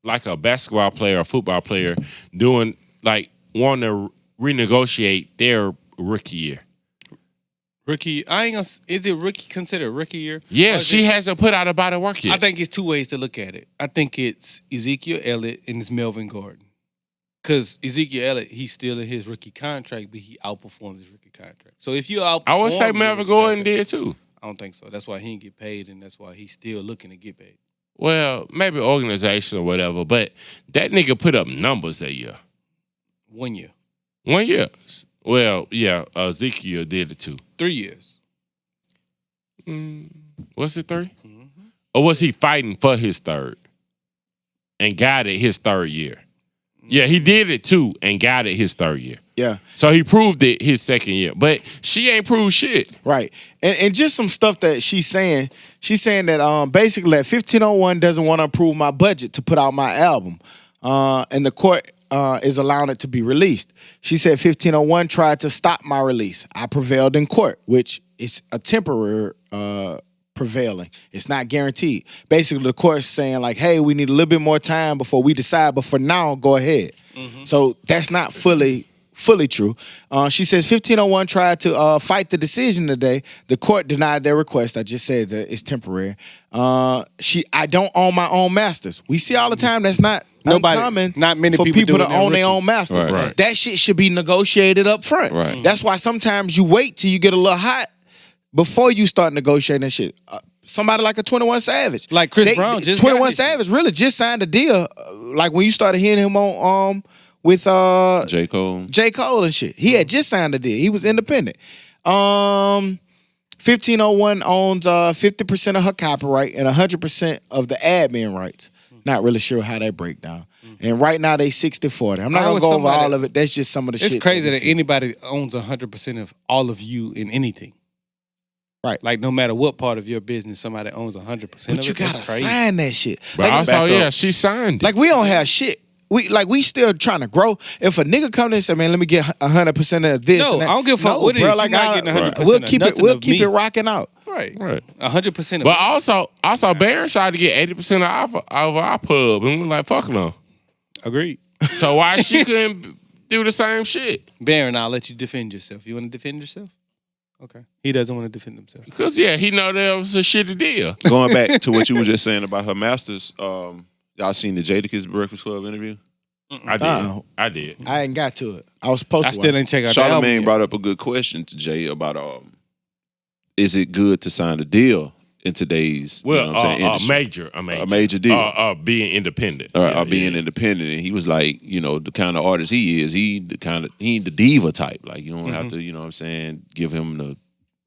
like a basketball player or football player doing like wanting to renegotiate their rookie year. Rookie, is it rookie considered rookie year? Yeah, she hasn't put out a body of work yet. I think it's two ways to look at it. I think it's Ezekiel Elliott and it's Melvin Gordon. Because Ezekiel Elliott, he's still in his rookie contract, but he outperformed his rookie contract. So if you outperform, I would say Melvin Gordon did too. I don't think so. That's why he didn't get paid, and that's why he's still looking to get paid. Well, maybe organization or whatever, but that nigga put up numbers that year. 1 year. 1 year. Well, yeah, Ezekiel did it too. 3 years. Was it 3? Mm-hmm. Or was he fighting for his third and got it his third year? Yeah, he did it too and got it his third year. Yeah. So he proved it his second year. But she ain't proved shit. Right. And just some stuff that she's saying. She's saying that basically that 1501 doesn't want to approve my budget to put out my album. And the court is allowing it to be released. She said 1501 tried to stop my release. I prevailed in court, which is a temporary prevailing. It's not guaranteed. Basically, the court's saying like, hey, we need a little bit more time before we decide, but for now, go ahead. So that's not fully true. She says 1501 tried to fight the decision today. The court denied their request. I just said that it's temporary. I don't own my own masters. We see all the time that's not uncommon. Not many for people to doing own their own masters. Right. That shit should be negotiated up front. Right. That's why sometimes you wait till you get a little hot before you start negotiating that shit. Somebody like a 21 Savage, Like Chris Brown, just 21 got his Savage really just signed a deal. Like when you started hearing him on with J. Cole. and shit. He had just signed a deal. He was independent. 1501 owns 50% of her copyright and 100% of the admin rights. Not really sure how that break down. And right now they 60-40. I'm not gonna go over all of it. That's just some of the shit. It's crazy we that see. anybody owns 100% of all of you in anything. Right. Like no matter what part of your business, somebody owns 100% of it. But you gotta That's crazy. sign that shit. But Like, also, yeah, she signed it. like we don't have shit. We still trying to grow. If a nigga come in and say, man, let me get 100% of this. No, and that. I don't give a fuck No, what it bro, is. like, You're not I- getting 100% We'll of keep it. nothing We'll of keep me. it rocking out. Right. 100% of But it. also Barron tried to get 80% of our pub. And we're like, fuck no. Agreed. So why she couldn't do the same shit? Baron, I'll let you defend yourself. You want to defend yourself? Okay. He doesn't want to defend himself. Because, yeah, he know that was a shitty deal. Going back to what you were just saying about her masters, y'all seen the Jadakiss Breakfast Club interview? I did. Uh-oh. I did. I ain't got to it. I was supposed I to. still watch ain't check out the album Charlamagne yet. brought up a good question to Jay about is it good to sign a deal in today's Well, you know what I'm saying, industry? a major deal. Being independent. or being independent, and he was like, you know, the kind of artist he is, he ain't the diva type. Like you don't have to, you know what I'm saying, give him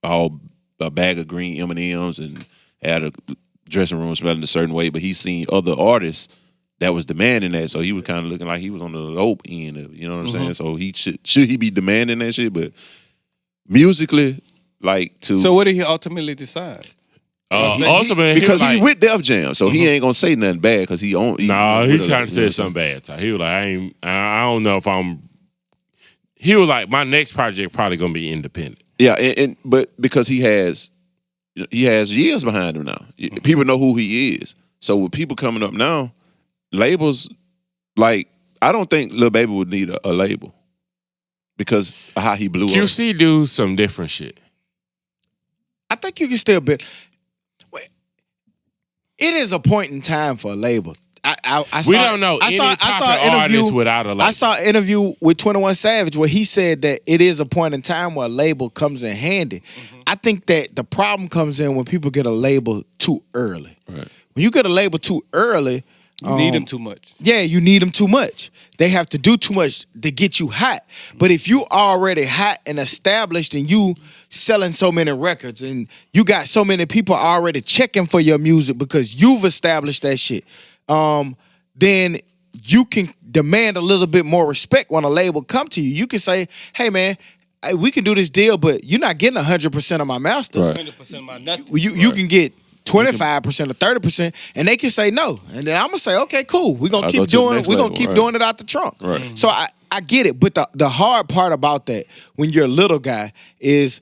a bag of green M&Ms and had a dressing room smelling a certain way. But he's seen other artists that was demanding that, so he was kind of looking like he was on the low end of it. You know what I'm saying? So he should he be demanding that shit? But musically, like to So what did he ultimately decide? Ultimately, because he was he like, with Def Jam, so he ain't gonna say nothing bad because he on. no, with he a- trying to say something bad. So he was like, I don't know if I'm. He was like, my next project probably gonna be independent. Yeah, but because he has years behind him now. People know who he is. So with people coming up now, labels like I don't think Lil Baby would need a label because of how he blew up. QC do some different shit. I think you can still be. Wait, it is a point in time for a label. We don't know any popular artist without a label. I saw an interview with 21 Savage where he said that it is a point in time where a label comes in handy. I think that the problem comes in when people get a label too early. Right. When you get a label too early, You need him too much. yeah, you need them too much. They have to do too much to get you hot. But if you already hot and established and you selling so many records and you got so many people already checking for your music because you've established that shit, then you can demand a little bit more respect when a label come to you. You can say, hey man, we can do this deal, but you're not getting 100% of my masters. Right. 100% of my nothing. You can get 25% or 30%, and they can say no. And then I'm gonna say, okay, cool. We're gonna I'll keep go to the doing next we're gonna level, keep right. doing it out the trunk. Right. So I get it, but the hard part about that when you're a little guy is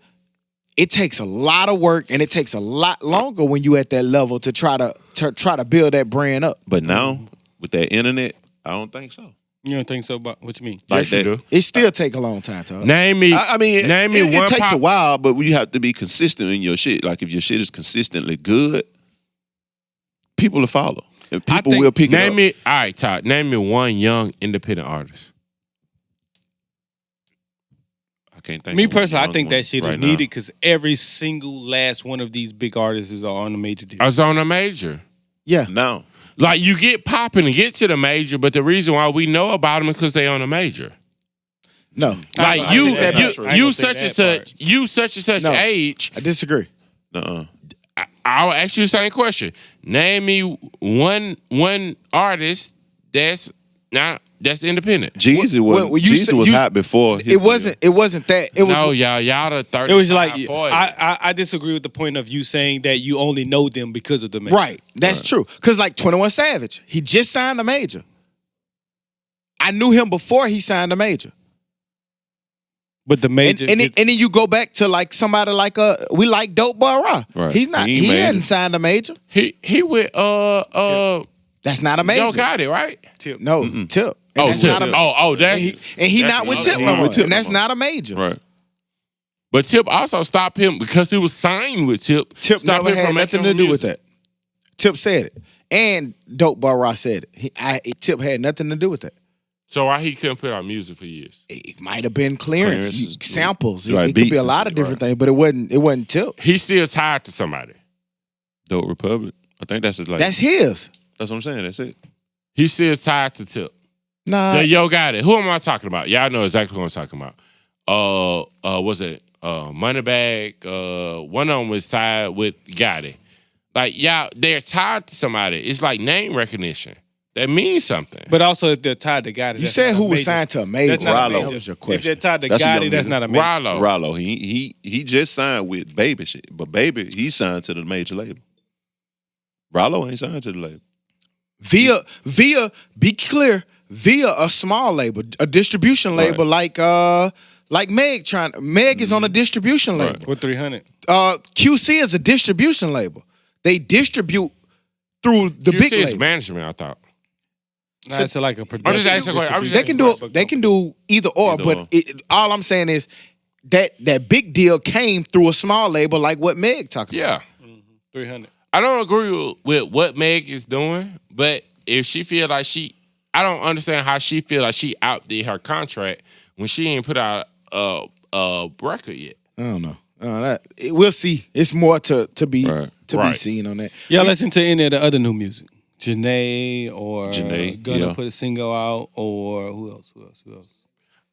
it takes a lot of work and it takes a lot longer when you at that level to try to build that brand up. But now with that internet, I don't think so. You don't think so? About what you mean? Like Yes, you that. do. It still take a long time, Todd. Name me. I mean, name me it one. takes a while, but you have to be consistent in your shit. Like if your shit is consistently good, people will follow, and people will pick it Name up. me. All right, Todd. Name me one young independent artist. I can't think. Me of one personally, I young think one that shit right is now. needed because every single last one of these big artists is on a major deal. I was on a major. Yeah. Now. Like you get popping and get to the major, but the reason why we know about them is because they on a major. No. Like I think that's not true. I ain't you gonna say such and that such, part. you such and such No. age. I disagree. Uh-uh. I'll ask you the same question. Name me one artist that's Nah, that's independent. Jeezy was hot before. It wasn't that. It was No, y'all the 30. It was like 40. I disagree with the point of you saying that you only know them because of the major. right. That's true. Because like 21 Savage, he just signed a major. I knew him before he signed a major. But the major And then you go back to like somebody like we like Dope Boy Raw. Right. He's not. He hadn't signed a major. He with That's not a major. Yo got it right. Tip. No, Tip. And Oh, that's Tip. not a, That's and he that's not with another- Tip he no not more. with Tip And that's no more. not a major. Right. But Tip also stopped him because he was signed with Tip. Tip Stopped never him had from nothing making to do with music. that. Tip said it, and Dope Boy Raw said it. Tip had nothing to do with that. So why he couldn't put out music for years? It might have been clearance, Clearances, samples. right, It could be beats a and lot shit, of different right. things, but it wasn't Tip. He's still tied to somebody. Dope Republic. I think that's his like. That's his. That's what I'm saying. That's it. He's still tied to Tip. Nah, The Yo got it. Who am I talking about? Y'all know exactly who I'm talking about. Was it Moneybag? One of them was tied with Gotti. Like y'all, they're tied to somebody. It's like name recognition. That means something. But also, if they're tied to Gotti, you said who was signed to a major. That's not a Rollo. major. That was your If question. they're tied to That's a young Gotti, that's nigga. not a major. Rollo. Rollo. He just signed with Baby shit, but Baby he signed to the major label. Rollo ain't signed to the label. Via, be clear, via a small label, a distribution label like Meg Meg is on a distribution label. With 300. QC is a distribution label. They distribute through the You big see his label. management, I thought. Nah, it's like a I'm production. just asking a question. I'm just They can do they can do either or, Either but or. all I'm saying is that big deal came through a small label like what Meg talking about. Yeah. 300. I don't agree with what Meg is doing, but if she feel like I don't understand how she feel like she outdid her contract when she ain't put out a record yet. I don't know. We'll see. It's more to be Right. be Right. seen on that. Y'all listen to any of the other new music? Janae or Janae, Gonna yeah. put a single out or who else?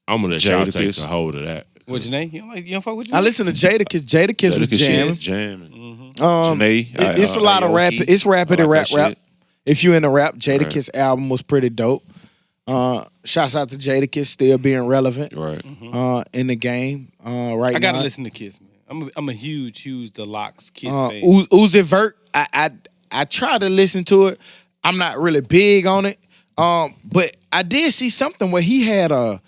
I'm gonna let y'all Jadakiss. take a hold of that. What Janae? You don't fuck with Janae? I listen to Jadakiss. Jadakiss was jamming. jamming. Janae, it's a lot of rap. Aoki. It's rapid I and like rap. that shit. If you into rap, Jadakiss album was pretty dope. Shouts out to Jadakiss still being relevant Right. in the game right I gotta now. listen to Kiss, man. I'm a huge The Locks Kiss fan. Uzi Vert, I try to listen to it. I'm not really big on it, but I did see something where he had a.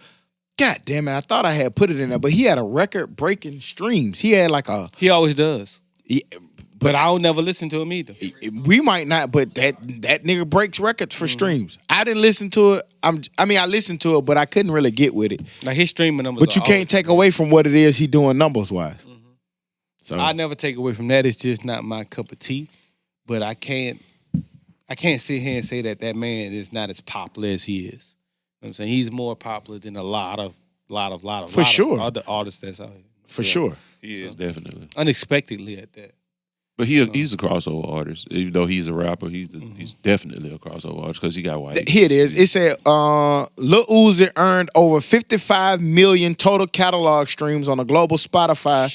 God damn it! I thought I had put it in there, but he had a record-breaking streams. He had like a. He always does. He, But I'll never listen to him either. we might not, but that nigga breaks records for streams. I didn't listen to it. I listened to it, but I couldn't really get with it. Like his streaming numbers. But you are can't always- take away from what it is he doing numbers wise. So I never take away from that. It's just not my cup of tea. But I can't sit here and say that man is not as popular as he is. You know what I'm saying? He's more popular than a lot of For sure. of other artists that's out here. for Yeah. sure. He is definitely. Unexpectedly at that. But he's a crossover artist. Even though he's a rapper, he's definitely a crossover artist because he got white. Here it is. It said Lil Uzi earned over 55 million total catalog streams on a global Spotify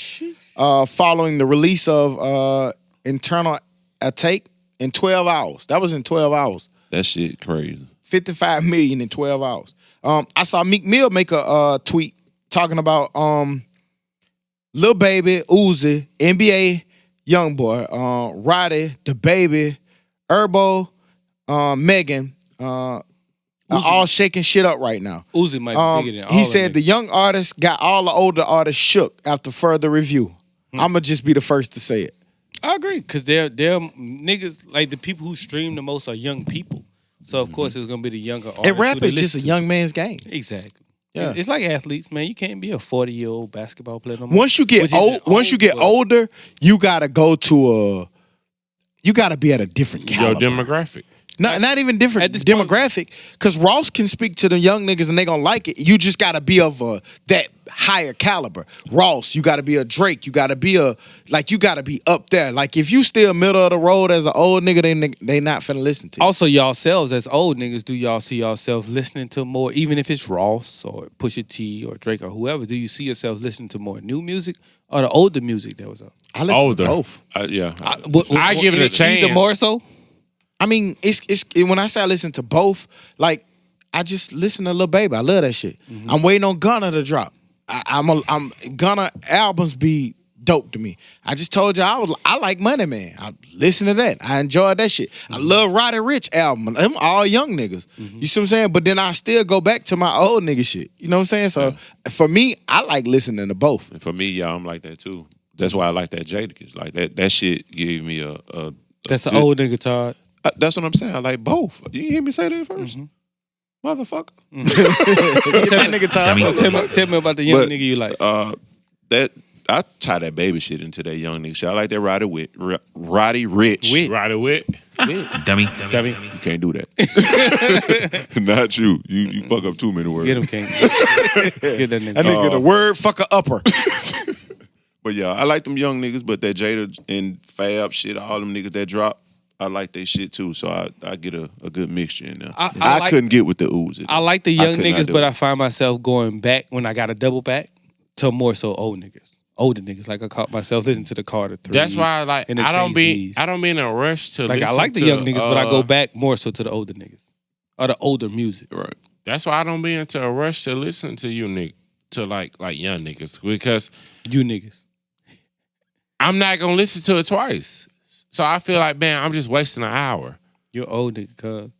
following the release of Internal Attack in 12 hours. That was in 12 hours. That shit crazy. 55 million in 12 hours. I saw Meek Mill make a tweet talking about Lil Baby, Uzi, NBA Youngboy, Roddy, The Baby, Herbo, Megan, are all shaking shit up right now. Uzi might be bigger than all He of said them. the young artists got all the older artists shook after further review. I'ma just be the first to say it. I agree, because they're niggas, like the people who stream the most are young people. So of course it's gonna be the younger artists. And rap who they is just a listen to. young man's game. Exactly. Yeah. It's like athletes, man. You can't be a 40-year-old basketball player no more. Once you get Which old, isn't once you get but- older, you gotta go to you gotta be at a different Your caliber. demographic. Not even different At this point- demographic, because Ross can speak to the young niggas and they gonna like it. You just gotta be of that higher caliber. Ross, you gotta be a Drake. You gotta be you gotta be up there. Like if you still middle of the road as an old nigga, they not finna listen to you. Also, yourselves as old niggas, do y'all see yourselves listening to more, even if it's Ross or Pusha T or Drake or whoever? Do you see yourselves listening to more new music or the older music that was up? I listen Older. to both. I give it a chance. Either more so. I mean, it's when I say I listen to both, like I just listen to Lil Baby. I love that shit. I'm waiting on Gunna to drop. I'm Gunna albums be dope to me. I just told you I like Money Man. I listen to that. I enjoy that shit. I love Roddy Ricch album. Them all young niggas. You see what I'm saying? But then I still go back to my old nigga shit. You know what I'm saying? So for me, I like listening to both. And for me, y'all, I'm like that too. That's why I like that Jadakiss. Like that shit gave me a That's the good- old nigga, Todd. That's what I'm saying. I like both. You hear me say that 1st Motherfucker. That nigga Todd. Tell me about the young But, nigga you like. That I tie that baby shit into that young nigga shit. I like that Roddy Ricch. Wit. Right away. Dummy. You can't do that. Not you. You fuck up too many words. Get him, King. Get that nigga. That nigga the word fucker upper. But yeah, I like them young niggas, but that Jada and Fab shit, all them niggas that drop, I like they shit too. So I get a good mixture in there. I like- couldn't get with the Uzi. I like the young could not niggas, do but it. I find myself going back when I got a double back to more so old niggas. Older niggas. Like I caught myself listening to the Carter 3. That's why I don't be in a rush to Like I listen like the to, young niggas, but I go back more so to the older niggas. Or the older music. Right. That's why I don't be into a rush to listen to you niggas, to like young niggas, because You niggas. I'm not gonna listen to it twice. So I feel like, man, I'm just wasting an hour. You're old nigga, cuz.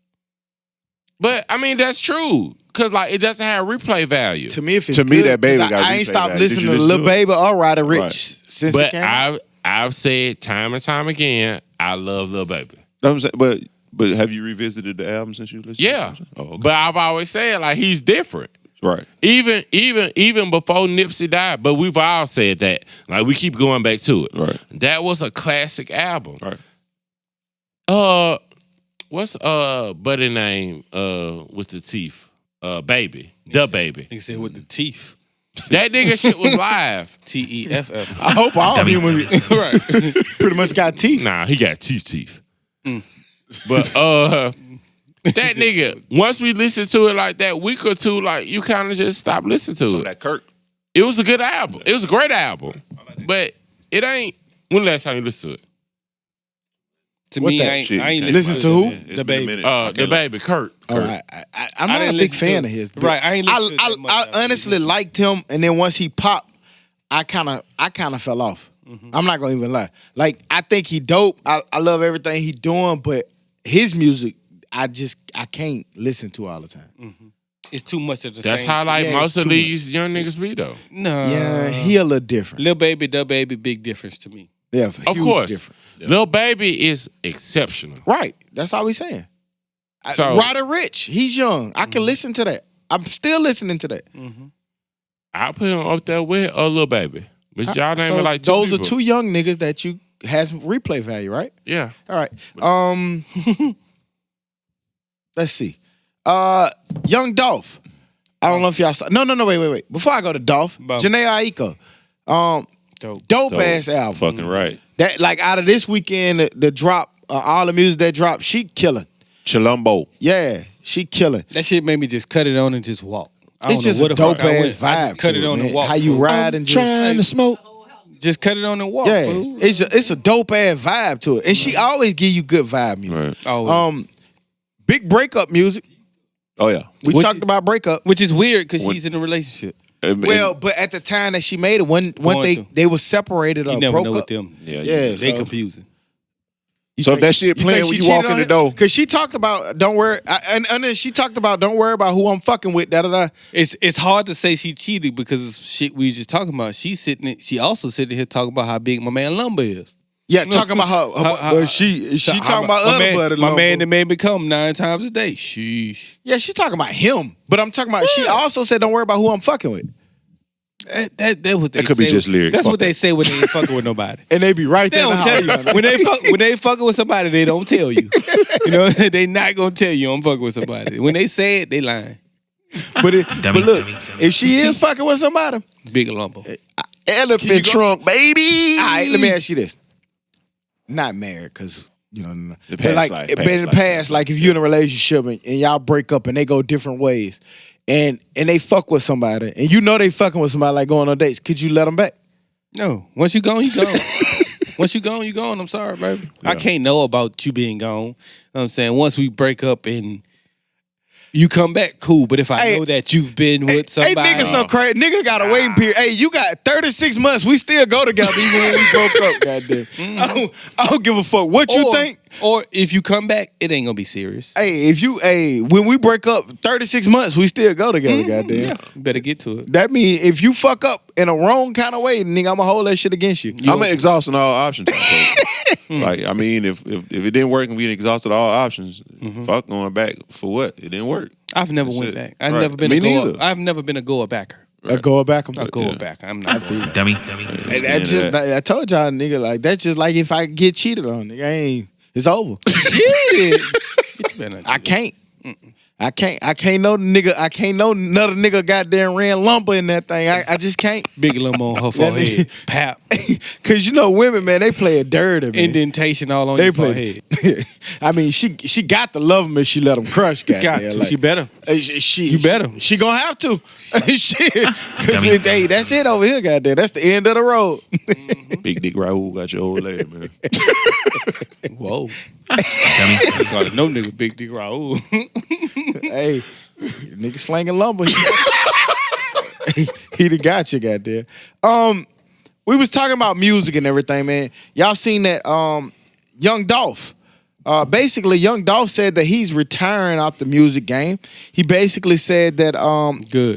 But I mean, that's true. Cause like it doesn't have replay value. To me, if it's To me, good, that Baby 'cause got I ain't replay stopped value. Did listening you to listen Lil to it? Baby or Roddy Ricch Right. since it But came out. I've said time and time again, I love Lil Baby. Know what I'm saying? But have you revisited the album since you listened? Yeah. To it? Oh, okay. But I've always said like he's different. Right. Even before Nipsey died, but we've all said that. Like we keep going back to it. Right. That was a classic album. Right. What's buddy name with the teeth? Baby. The Baby. Nigga said with the teeth. That nigga shit was live. TEFF. I hope all of humans right. pretty much got teeth. Nah, he got teeth. But that nigga, once we listened to it like that week or two, like you kind of just stop listening to So it. that Kirk. It was a good album. It was a great album. But it ain't. When the last time you listened to it? To What me, that I ain't, shit? I ain't Listen to who? It's The been a Baby. minute. I The can't- Baby, Kurt. All right. I'm not a didn't big listen fan to- of his. but Right, I ain't listened to it that much I after honestly listening. liked him, and then once he popped, I kind of fell off. I'm not gonna even lie. Like I think he dope. I love everything he doing, but his music, I can't listen to all the time. It's too much of the That's same how shit. like Yeah, most it's of too these young niggas be though. No. Yeah, he a little different. Lil Baby, Da Baby, big difference to me. Yeah, Of huge course. different. Lil Baby is exceptional. Right. That's all we saying. So- Roddy Ricch, he's young. I can listen to that. I'm still listening to that. I put him up there with Lil Baby. But y'all name So it like two those people. are two young niggas that you has replay value, right? Yeah. All right. Let's see. Young Dolph. I don't know if y'all saw. No, wait. Before I go to Dolph, Bum. Janae Aiko. Dope ass album. Fucking right. That like out of this weekend, the drop, all the music that dropped, she killing. Chilumbo. Yeah, she killing. That shit made me just cut it on and just walk. I It's don't know just where a the fuck dope I ass went. I vibe. just cut to it on man. and walk. How you fool. ride and just Trying to smoke. Just cut it on and walk. yeah, fool. it's a dope ass vibe to it, and she always give you good vibe music. Right. Oh, Big breakup music. Oh yeah. We Which- talked about breakup. which is weird because When- she's in a relationship. Well, but at the time that she made it, when Going they were separated You or never broke know up. with them. yeah. Yeah, They so- confusing. So if that shit playing when you walk in the door, Because she talked about don't worry, and then she talked about don't worry about who I'm fucking with. Da da da. It's hard to say she cheated because it's shit we just talking about. She also sitting here talking about how big my man Lumber is. Yeah, talking about her. But she talking about other buddy. My man Lumber. that made me come 9 times a day. Sheesh. Yeah, she talking about him. But I'm talking about. She also said don't worry about who I'm fucking with. That what they That could be say. just lyrics. That's Fuck what they say when they ain't fucking with nobody. And they be right They there. in don't the tell house. you when they fucking with somebody. They don't tell you. You know they not gonna tell you I'm fucking with somebody. When they say it, they lying. But Dummy, look, dummy. if she is fucking with somebody, Big Lumber. elephant trunk, baby. all right. Let me ask you this: not married, because you know, The but past like, life, but past in the life. past, like if you're in a relationship and y'all break up and they go different ways, and they fuck with somebody, and you know they fucking with somebody like going on dates, could you let them back? No. Once you gone, you gone. Once you gone, you gone. I'm sorry, baby. I can't know about you being gone. You know what I'm saying? Once we break up and You come back, cool. But if I know that you've been with somebody, hey, nigga, so crazy. Nigga got a waiting period. Hey, you got 36 months. We still go together even when we broke up. Goddamn. I don't give a fuck what you think. Or if you come back, it ain't gonna be serious. Hey, when we break up 36 months, we still go together. Goddamn. Yeah, you better get to it. That means if you fuck up in a wrong kind of way, nigga, I'ma hold that shit against you. I'm exhausting all options. Like, I mean, if it didn't work and we exhausted all options, fuck going back for what? It didn't work. I've never went back. I've never been I've never been a Goer Backer. A Goer Backer. A Goer Backer. I'm not going back. Dummy. I told y'all, nigga, like that's just like if I get cheated on, nigga, it's over. I can't. I can't know another nigga goddamn ran lumber in that thing. I just can't. Big lumber on her forehead. Pap. Cause you know women, man, they play it dirty, man. Indentation all on your forehead. I mean, she got to love him if she let him crush. Goddamn, like, she better. You better. She gonna have to. Shit. Cause hey, that's it over here, goddamn. That's the end of the road. Big Dick Raoul got your old lady, man. Whoa. Dummy. No nigga, Big Dick Raoul. Hey, nigga slanging lumber. He done got you, goddamn. We was talking about music and everything, man. Y'all seen that Young Dolph. Basically, Young Dolph said that he's retiring out the music game. He basically said that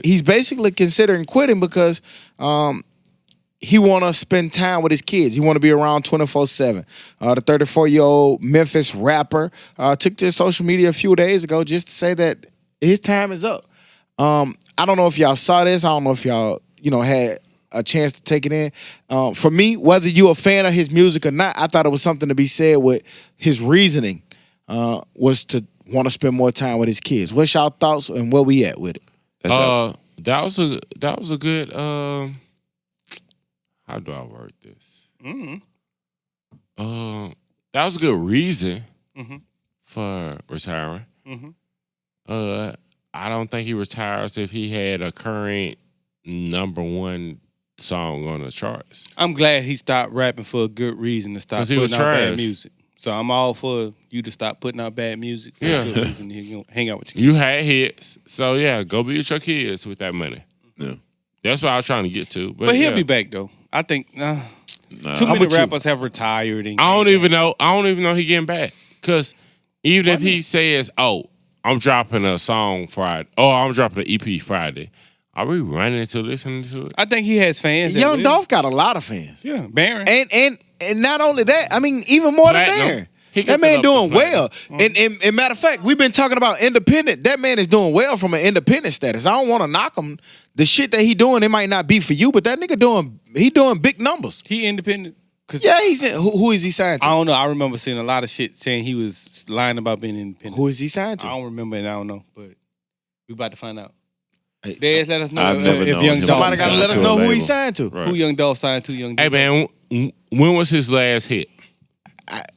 he's basically considering quitting because he want to spend time with his kids. He want to be around 24/7. The 34-year-old Memphis rapper took to social media a few days ago just to say that his time is up. I don't know if y'all saw this. I don't know if y'all had a chance to take it in. For me, whether you a fan of his music or not, I thought it was something to be said with his reasoning was to want to spend more time with his kids. What's y'all thoughts and where we at with it? That was a good. How do I word this? That was a good reason for retiring. I don't think he retires if he had a current #1 song on the charts. I'm glad he stopped rapping for a good reason to stop putting out bad music. So I'm all for you to stop putting out bad music for a good reason. You hang out with your kids. You had hits, so yeah, go be with your kids with that money. Yeah, that's what I was trying to get to. But he'll be back though. I think too many rappers have retired. And I don't even know he getting back. Because even if he says, "Oh, I'm dropping a song Friday," or "I'm dropping an EP Friday," are we running to listening to it? I think he has fans. Young Dolph got a lot of fans. Yeah, Baron. And not only that, I mean, even more than Baron. That man doing well. And matter of fact, we've been talking about independent. That man is doing well from an independent status. I don't want to knock him. The shit that he doing, it might not be for you, but that nigga doing big numbers. He independent. Yeah, he's in. Who is he signed to? I don't know. I remember seeing a lot of shit saying he was lying about being independent. Who is he signed to? I don't remember and I don't know, but we about to find out. Dez, let us know I've never if known Young him. Dolph. Somebody got to let us know who he label. signed to. Right. Who Young Dolph signed to. Young Hey Dolph. man, when was his last hit?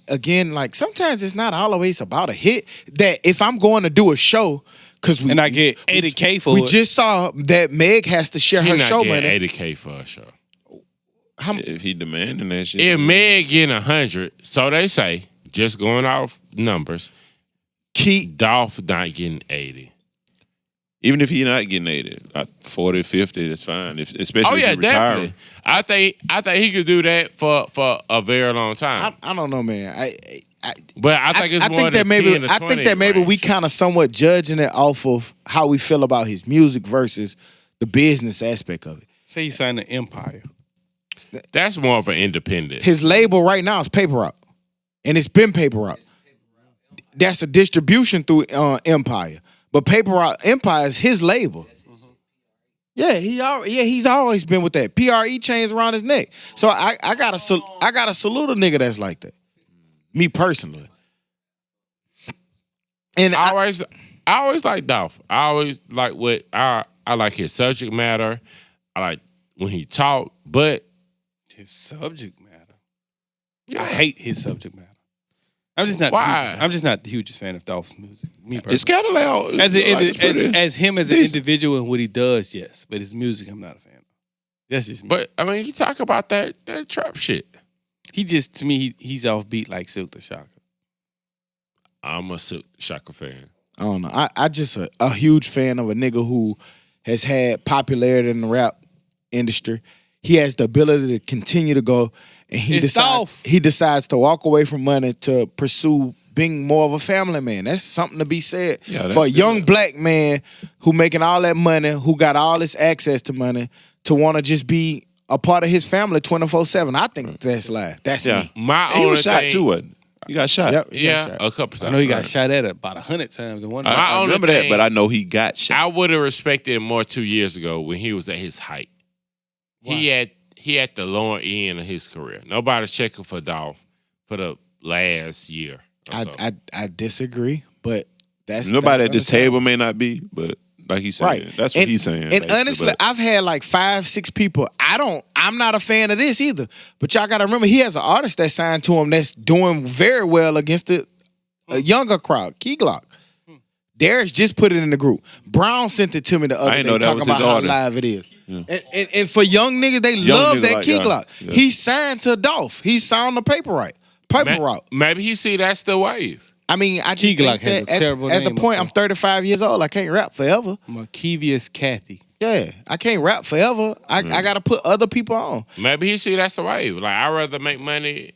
Again, like sometimes it's not always about a hit. That if I'm going to do a show, because I get $80K for we it. just saw that Meg has to share He her not show getting money. $80K for a show. If he demanding that shit. If Meg getting 100, so they say, just going off numbers, Dolph not getting 80. Even if he not getting 80, 40, 50, that's fine. Especially if he retiring. Definitely. I think he could do that for a very long time. I don't know, man. But I think it's I more think than that maybe 10 to 20 I think that maybe we range. kind of somewhat judging it off of how we feel about his music versus the business aspect of it. Say he signed to Empire. That's more of an independent. His label right now is Paper Route, and it's been Paper Route. That's a distribution through Empire, but Paper Route Empire is his label. Yeah, he's always been with that PRE chains around his neck. So I gotta salute a nigga that's like that. Me personally, and I always like Dolph. I always like what I like his subject matter. I like when he talk, but His subject matter. I hate his subject matter. I'm just not. Why? I'm just not the hugest fan of Dolph's music. Me personally. It's kind of loud. As him as an individual and what he does, yes. But his music, I'm not a fan of. That's just me. but I mean, he talk about that trap shit. He just, to me, he's offbeat like Silk the Shocker. I'm a Silk Shaka fan. I don't know. I just a huge fan of a nigga who has had popularity in the rap industry. He has the ability to continue to go, and he decides to walk away from money to pursue being more of a family man. That's something to be said for a young black man who making all that money, who got all this access to money, to want to just be a part of his family 24/7. I think that's live. That's me. He was shot too, wasn't he? Got shot. Yep, a couple times. I know he got shot at about 100 times in one. I remember that, but I know he got shot. I would have respected him more 2 years ago when he was at his height. Why? He had the lower end of his career. Nobody's checking for Dolph for the last year. I disagree, but nobody at this table may not be, but like he's saying, that's what he's saying. And honestly, I've had like 5-6 people. I'm not a fan of this either. But y'all gotta remember, he has an artist that signed to him that's doing very well against a younger crowd, Key Glock. Darius just put it in the group. Brown sent it to me the other day talking about how live it is. Yeah. And for young niggas, they love that Key Glock. Yeah. He signed to Dolph. He signed the paper route. Maybe he see that's the wave. I mean, I just think that at the point I'm 35 years old, I can't rap forever. Markevious Kathy. Yeah, I can't rap forever. I got to put other people on. Maybe he see that's the wave. Like, I'd rather make money.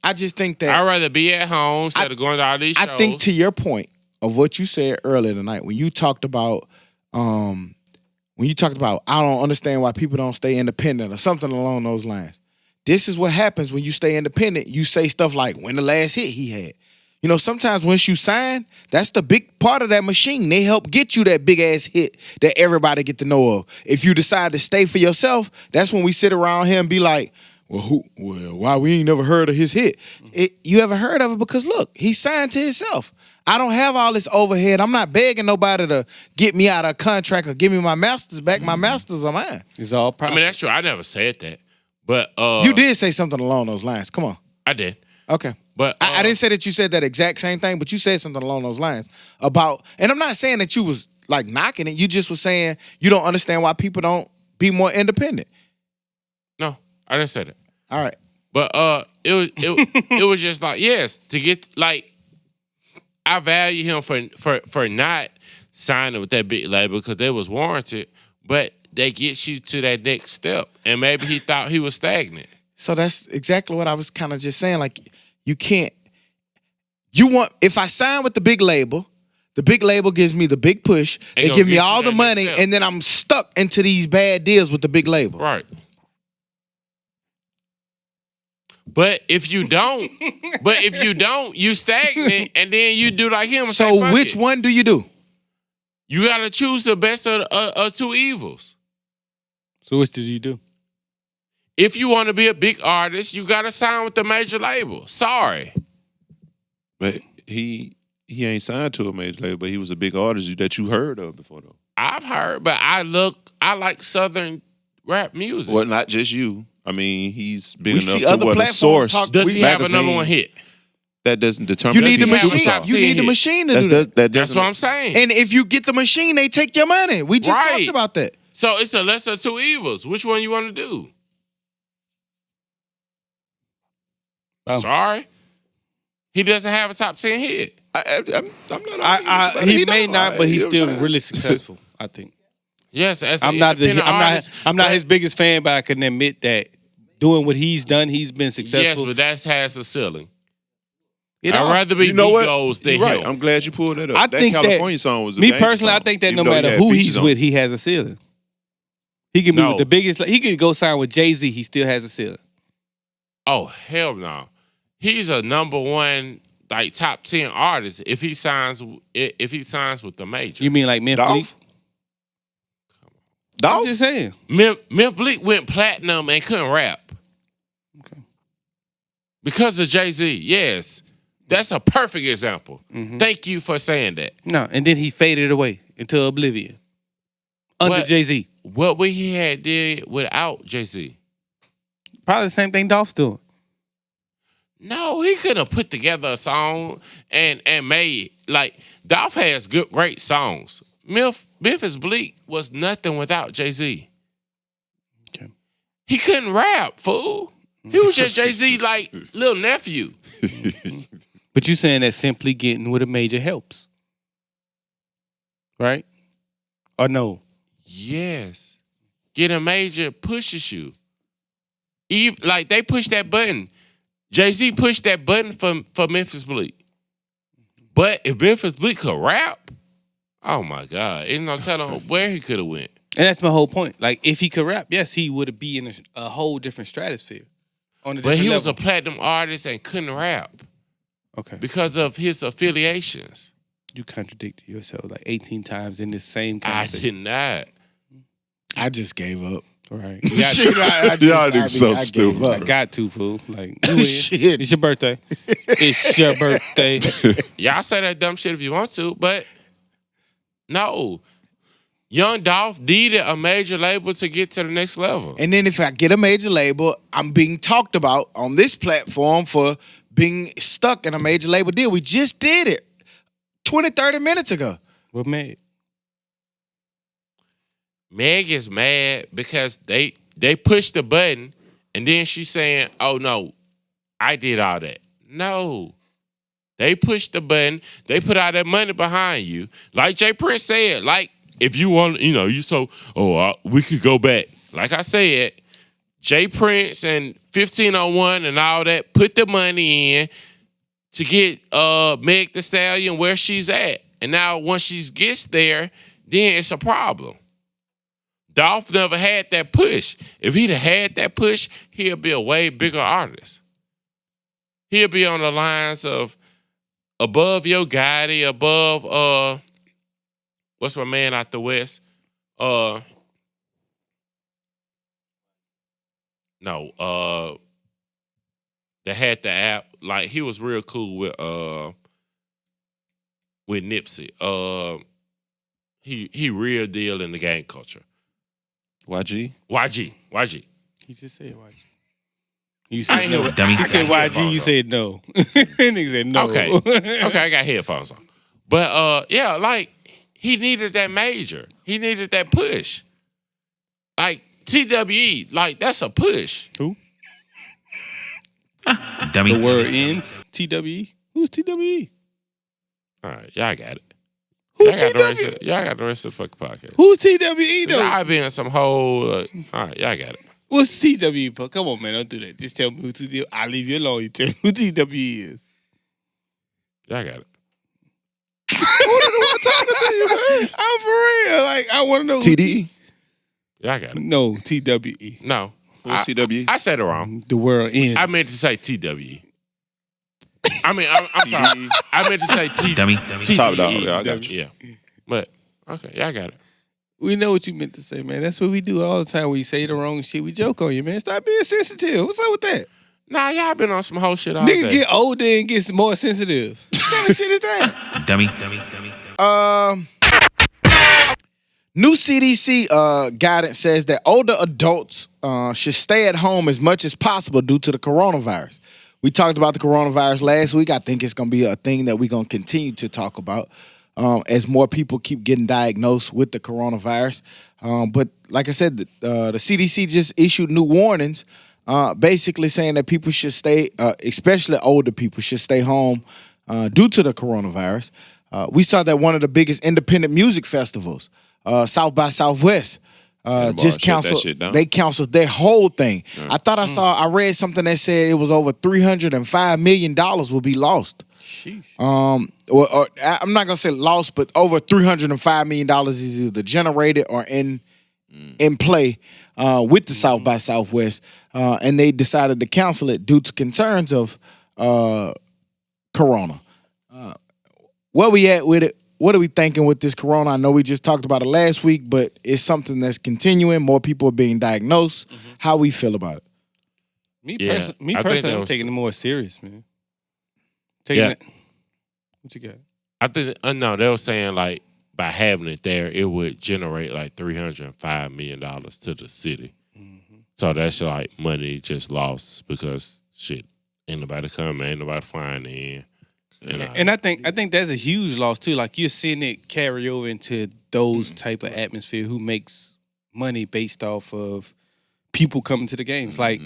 I just think that I'd rather be at home instead of going to all these shows. I think to your point of what you said earlier tonight, when you talked about I don't understand why people don't stay independent or something along those lines. This is what happens when you stay independent. You say stuff like, when the last hit he had. You know, sometimes once you sign, that's the big part of that machine. They help get you that big ass hit that everybody get to know of. If you decide to stay for yourself, that's when we sit around here and be like, why we ain't never heard of his hit? You ever heard of it? Because look, he signed to himself. I don't have all this overhead. I'm not begging nobody to get me out of a contract or give me my masters back. My masters are mine. It's all profit. I mean, that's true. I never said that. But you did say something along those lines. Come on. I did. Okay. But I didn't say that you said that exact same thing, but you said something along those lines about, and I'm not saying that you was like knocking it. You just was saying you don't understand why people don't be more independent. No, I didn't say that. All right. But it was just like, yes, to get like, I value him for not signing with that big label because they was warranted, but they get you to that next step. And maybe he thought he was stagnant. So that's exactly what I was kind of just saying. Like, you can't, if I sign with the big label gives me the big push, they give me all the money, and then I'm stuck into these bad deals with the big label. Right. But if you don't, you stagnant, and then you do like him. And so say, which one do you do? You gotta choose the best of two evils. So which did you do? If you want to be a big artist, you gotta sign with the major label. Sorry, but he ain't signed to a major label. But he was a big artist that you heard of before, though. I've heard, but I like Southern rap music. Well, not just you. I mean, he's big enough see to other what a source. Does he have a number one hit? That doesn't determine. You need the machine. You need the machine to do that. That's what I'm saying. And if you get the machine, they take your money. We just talked about that. So it's a lesser of two evils. Which one you want to do? Sorry, he doesn't have a top 10 hit. I'm not. He may not, but he's still really successful. I think. Yes, I'm not his biggest fan, but I can admit that doing what he's done, he's been successful. Yes, but that has a ceiling. I'd rather be Migos than him. I'm glad you pulled that up. I think California song was a me banger personally. song, I think that even no though matter who he's with, he has a ceiling. He can be with the biggest. He could go sign with Jay-Z. He still has a ceiling. Oh hell no! He's a number one, like top 10 artist if he signs with the major. You mean like Memphis Bleak? I'm just saying. Memphis Bleak went platinum and couldn't rap. Okay. Because of Jay-Z, yes. That's a perfect example. Mm-hmm. Thank you for saying that. No, and then he faded away into oblivion. Under Jay-Z. What would he had did without Jay-Z? Probably the same thing Dolph's doing. No, he couldn't have put together a song and made, like, Dolph has great songs. Memphis Bleak was nothing without Jay-Z. Okay. He couldn't rap, fool. He was just Jay-Z's, like, little nephew. But you saying that simply getting with a major helps. right? Or no? Yes. Getting major pushes you. Even, like, they push that button. Jay-Z pushed that button for Memphis Bleak. But if Memphis Bleak could rap, oh my God. Ain't no telling where he could have went. And that's my whole point. Like, if he could rap, yes, he would be in a whole different stratosphere. But he was a platinum artist and couldn't rap. Okay. Because of his affiliations. You contradicted yourself like 18 times in this same I conversation. did not. I just gave up. Right. Shit, I gave up. I got to, fool. Like, you win. Shit. It's your birthday. It's your birthday. Y'all say that dumb shit if you want to, but no. Young Dolph needed a major label to get to the next level. And then if I get a major label, I'm being talked about on this platform for being stuck in a major label deal. We just did it 20, 30 minutes ago. What made? Meg is mad because they pushed the button and then she's saying, oh no, I did all that. No. They pushed the button. They put all that money behind you. Like Jay Prince said, like, if you want, we could go back. Like I said, Jay Prince and 1501 and all that put the money in to get Meg Thee Stallion where she's at. And now once she gets there, then it's a problem. Dolph never had that push. If he'd have had that push, he'll be a way bigger artist. He'll be on the lines of above Yo Gotti, above what's my man out the West? That had the app. Like, he was real cool with Nipsey. He real deal in the gang culture. YG. He just said YG. You I said ain't no. hear- Dummy. He I said got YG, you said no. Nigga said no. Okay, I got headphones on. But yeah, like, he needed that major. He needed that push. Like, TWE, like, that's a push. Who? Dummy. The word ends. TWE? Who's TWE? All right, y'all got it. Who's Y'all got the rest of the fucking podcast. Who's TWE though? Y'all be in some whole. All right, y'all got it. What's TWE? Come on, man, don't do that. Just tell me who TWE. I'll leave you alone. You tell me who TWE is. Y'all got it. I'm for real. Like, I want to know. TDE. Y'all got it. No, TWE. No. What's TWE? I said it wrong. The world ends. I meant to say TWE. I mean, I'm sorry. I meant to say Dummy. TDE. Top dog. Yeah, I got you. Yeah. But, okay, y'all got it. We know what you meant to say, man. That's what we do all the time. When you say the wrong shit, we joke on you, man. Stop being sensitive. What's up with that? Nah, y'all been on some whole shit all Nigga day. get older and gets more sensitive. What kind of shit is that? Dummy. New CDC guidance says that older adults should stay at home as much as possible due to the coronavirus. We talked about the coronavirus last week. I think it's going to be a thing that we're going to continue to talk about as more people keep getting diagnosed with the coronavirus. But like I said, the CDC just issued new warnings basically saying that people should stay, especially older people, should stay home due to the coronavirus. We saw that one of the biggest independent music festivals, South by Southwest, just canceled. They canceled their whole thing. I thought I read something that said it was over $305 million will be lost. Sheesh. Or I'm not gonna say lost, but over $305 million is either generated or in play with the South by Southwest, and they decided to cancel it due to concerns of corona. Where we at with it? What are we thinking with this corona? I know we just talked about it last week, but it's something that's continuing. More people are being diagnosed. How we feel about it? Me Yeah, personally, I think I'm was- taking it more serious, man. Yeah. What you got? I think, no, they were saying, like, by having it there, it would generate, like, $305 million to the city. So that's, like, money just lost because, shit, ain't nobody coming, ain't nobody flying in. And I think that's a huge loss too. Like, you're seeing it carry over into those type of atmosphere who makes money based off of people coming to the games. Like,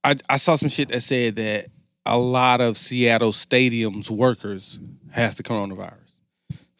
I saw some shit that said that a lot of Seattle Stadium's workers has the coronavirus.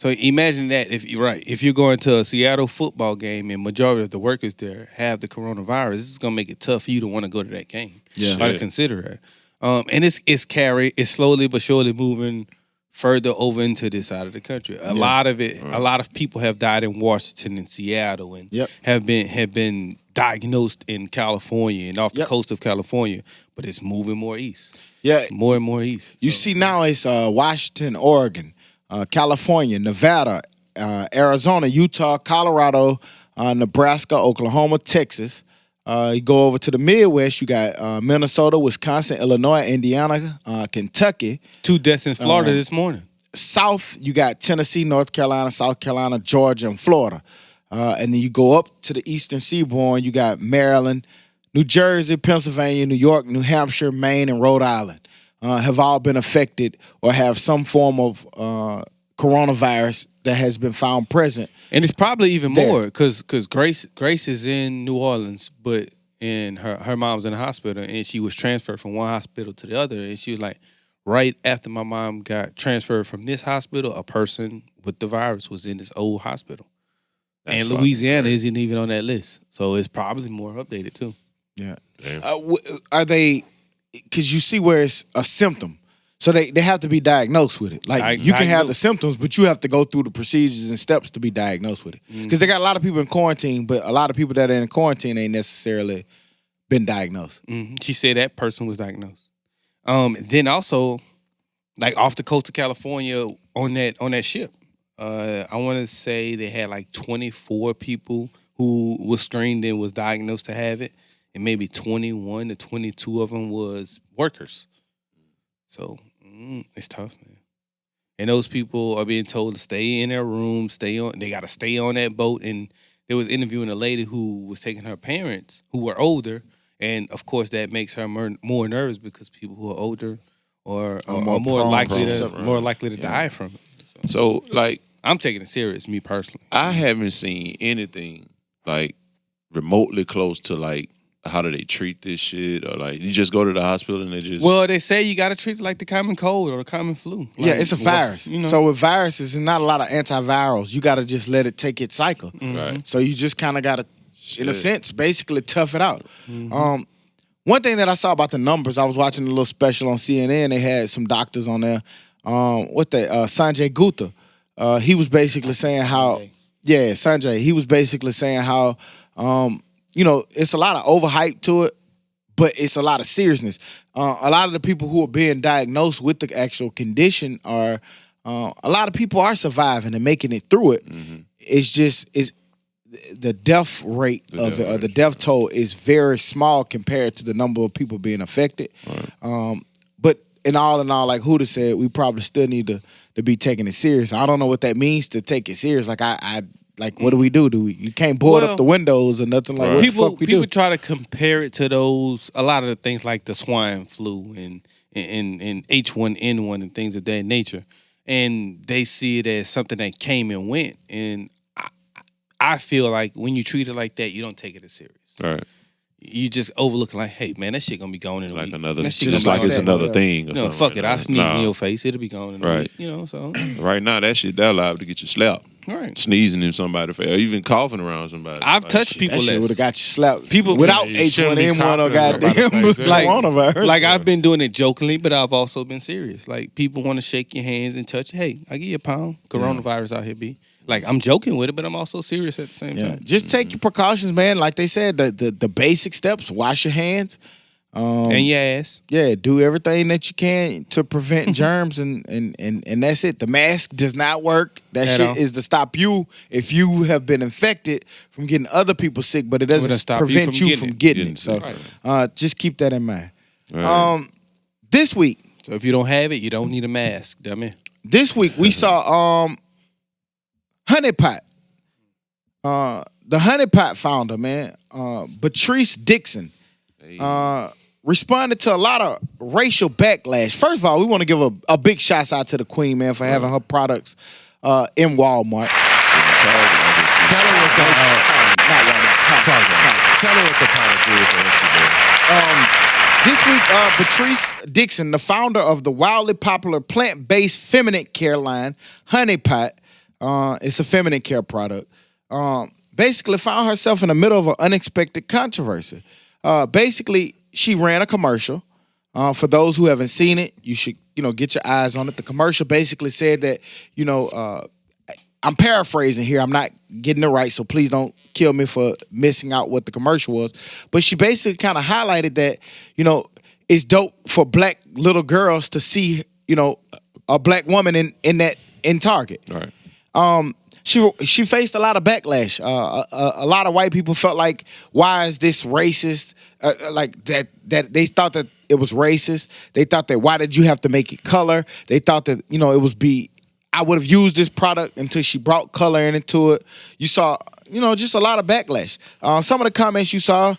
So imagine that if you're going to a Seattle football game and majority of the workers there have the coronavirus, this is gonna make it tough for you to want to go to that game. Yeah. Or to consider that. And it's slowly but surely moving further over into this side of the country. A lot of people have died in Washington and Seattle and have been diagnosed in California and off the coast of California, but it's moving more east. Yeah. More and more east. You see now it's Washington, Oregon, California, Nevada, Arizona, Utah, Colorado, Nebraska, Oklahoma, Texas. You go over to the Midwest, you got Minnesota, Wisconsin, Illinois, Indiana, Kentucky. 2 deaths in Florida this morning. South, you got Tennessee, North Carolina, South Carolina, Georgia, and Florida. And then you go up to the eastern seaboard, you got Maryland, New Jersey, Pennsylvania, New York, New Hampshire, Maine, and Rhode Island. Have all been affected or have some form of coronavirus that has been found present. And it's probably even more because Grace is in New Orleans, but her mom's in the hospital, and she was transferred from one hospital to the other. And she was like, right after my mom got transferred from this hospital, a person with the virus was in this old hospital. And Louisiana isn't even on that list. So it's probably more updated too. Yeah. Are they, because you see where it's a symptom. So they have to be diagnosed with it. Like you can have the symptoms, but you have to go through the procedures and steps to be diagnosed with it. Because they got a lot of people in quarantine, but a lot of people that are in quarantine ain't necessarily been diagnosed. Mm-hmm. She said that person was diagnosed. Then also, like off the coast of California on that ship, I want to say they had like 24 people who was screened and was diagnosed to have it, and maybe 21 to 22 of them was workers. So it's tough, man. And those people are being told to stay in their room, they got to stay on that boat. And there was interviewing a lady who was taking her parents who were older, and of course that makes her more nervous because people who are older are more likely to die from it. So like, I'm taking it serious, me personally. I haven't seen anything like remotely close to like how do they treat this shit, or like you just go to the hospital and they just. Well, they say you got to treat it like the common cold or the common flu. Like, yeah, it's a virus. You know? So with viruses, there's not a lot of antivirals. You got to just let it take its cycle. Mm-hmm. Right. So you just kind of got to, in a sense, basically tough it out. Mm-hmm. One thing that I saw about the numbers, I was watching a little special on CNN. They had some doctors on there. Sanjay Gupta. He was basically saying how, Sanjay. He was basically saying how, it's a lot of overhype to it, but it's a lot of seriousness. A lot of the people who are being diagnosed with the actual condition are, a lot of people are surviving and making it through it. Mm-hmm. It's the death rate the death toll is very small compared to the number of people being affected. Right. But in all, like Huda said, we probably still need to be taking it serious. I don't know what that means to take it serious. Like what do we do? You can't board up the windows or nothing like that. People try to compare it to a lot of the things like the swine flu and H1N1 and things of that nature. And they see it as something that came and went. And I feel like when you treat it like that, you don't take it as serious. Right. You just overlook it like, hey, man, that shit gonna be gone in a week. Just like it's another thing or something. Fuck it, I sneeze in your face, it'll be gone in a week. So. Right now, that shit, that liable to get you slapped. Right. Sneezing in somebody's face, or even coughing around somebody. I've touched people that shit would have got you slapped. People without H1N1 or goddamn coronavirus. Like I've been doing it jokingly, but I've also been serious. Like people want to shake your hands and touch you. Hey, I give you a pound. Coronavirus out here, B. Like I'm joking with it, but I'm also serious at the same time. Just take your precautions, man. Like they said, the basic steps: wash your hands, and your ass. Yeah, do everything that you can to prevent germs, and that's it. The mask does not work. That shit is to stop you if you have been infected from getting other people sick, but it doesn't prevent you from getting it. So just keep that in mind. Right. This week, so if you don't have it, you don't need a mask, dummy. This week we saw Honey Pot. The Honey Pot founder, man, Patrice Dixon, responded to a lot of racial backlash. First of all, we want to give a big shout out to the Queen, man, for having her products in Walmart. Tell her what the product is. This week, Patrice Dixon, the founder of the wildly popular plant-based feminine care line, Honey Pot, It's a feminine care product. Basically found herself in the middle of an unexpected controversy. Basically, she ran a commercial. For those who haven't seen it, you should, get your eyes on it. The commercial basically said that, I'm paraphrasing here. I'm not getting it right, so please don't kill me for missing out what the commercial was. But she basically kind of highlighted that, it's dope for black little girls to see, a black woman in Target. Right. She faced a lot of backlash. A lot of white people felt like, why is this racist? Like that they thought that it was racist. They thought that, why did you have to make it color? They thought that, I would have used this product until she brought color into it. You saw, just a lot of backlash. Some of the comments you saw,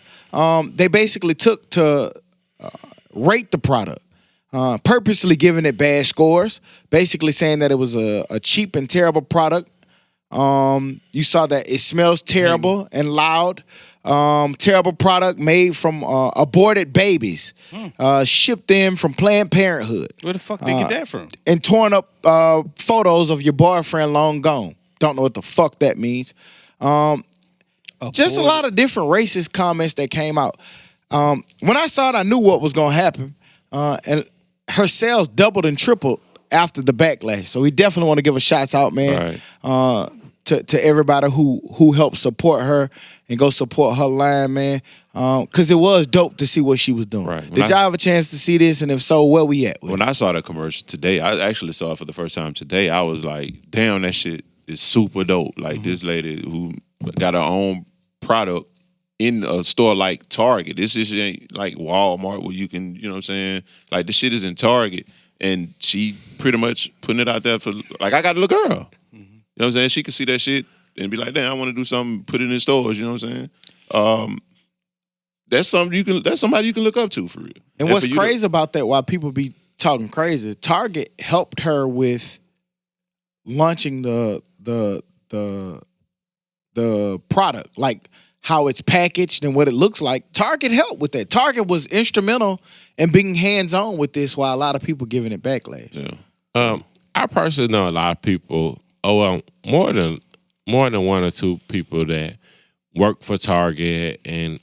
they basically took to rate the product. Purposely giving it bad scores, basically saying that it was a cheap and terrible product. You saw that it smells terrible and loud. Terrible product made from aborted babies, shipped in from Planned Parenthood. Where the fuck they get that from? And torn up photos of your boyfriend long gone. Don't know what the fuck that means. Just a lot of different racist comments that came out. When I saw it, I knew what was going to happen. And her sales doubled and tripled after the backlash. So we definitely want to give a shout out, man, to everybody who helped support her and go support her line, man. Because it was dope to see what she was doing. Right. Did y'all have a chance to see this? And if so, where we at? When I saw the commercial today, I actually saw it for the first time today. I was like, damn, that shit is super dope. Like this lady who got her own product in a store like Target. This is ain't like Walmart where you can, you know what I'm saying? Like this shit is in Target. And she pretty much putting it out there for, like, I got a little girl. You know what I'm saying? She can see that shit and be like, damn, I want to do something, put it in stores, you know what I'm saying? That's somebody you can look up to for real. And what's crazy about that, while people be talking crazy, Target helped her with launching the product, like how it's packaged and what it looks like. Target helped with that. Target was instrumental in being hands-on with this, while a lot of people giving it backlash. Yeah. I personally know a lot of people, more than one or two people that work for Target and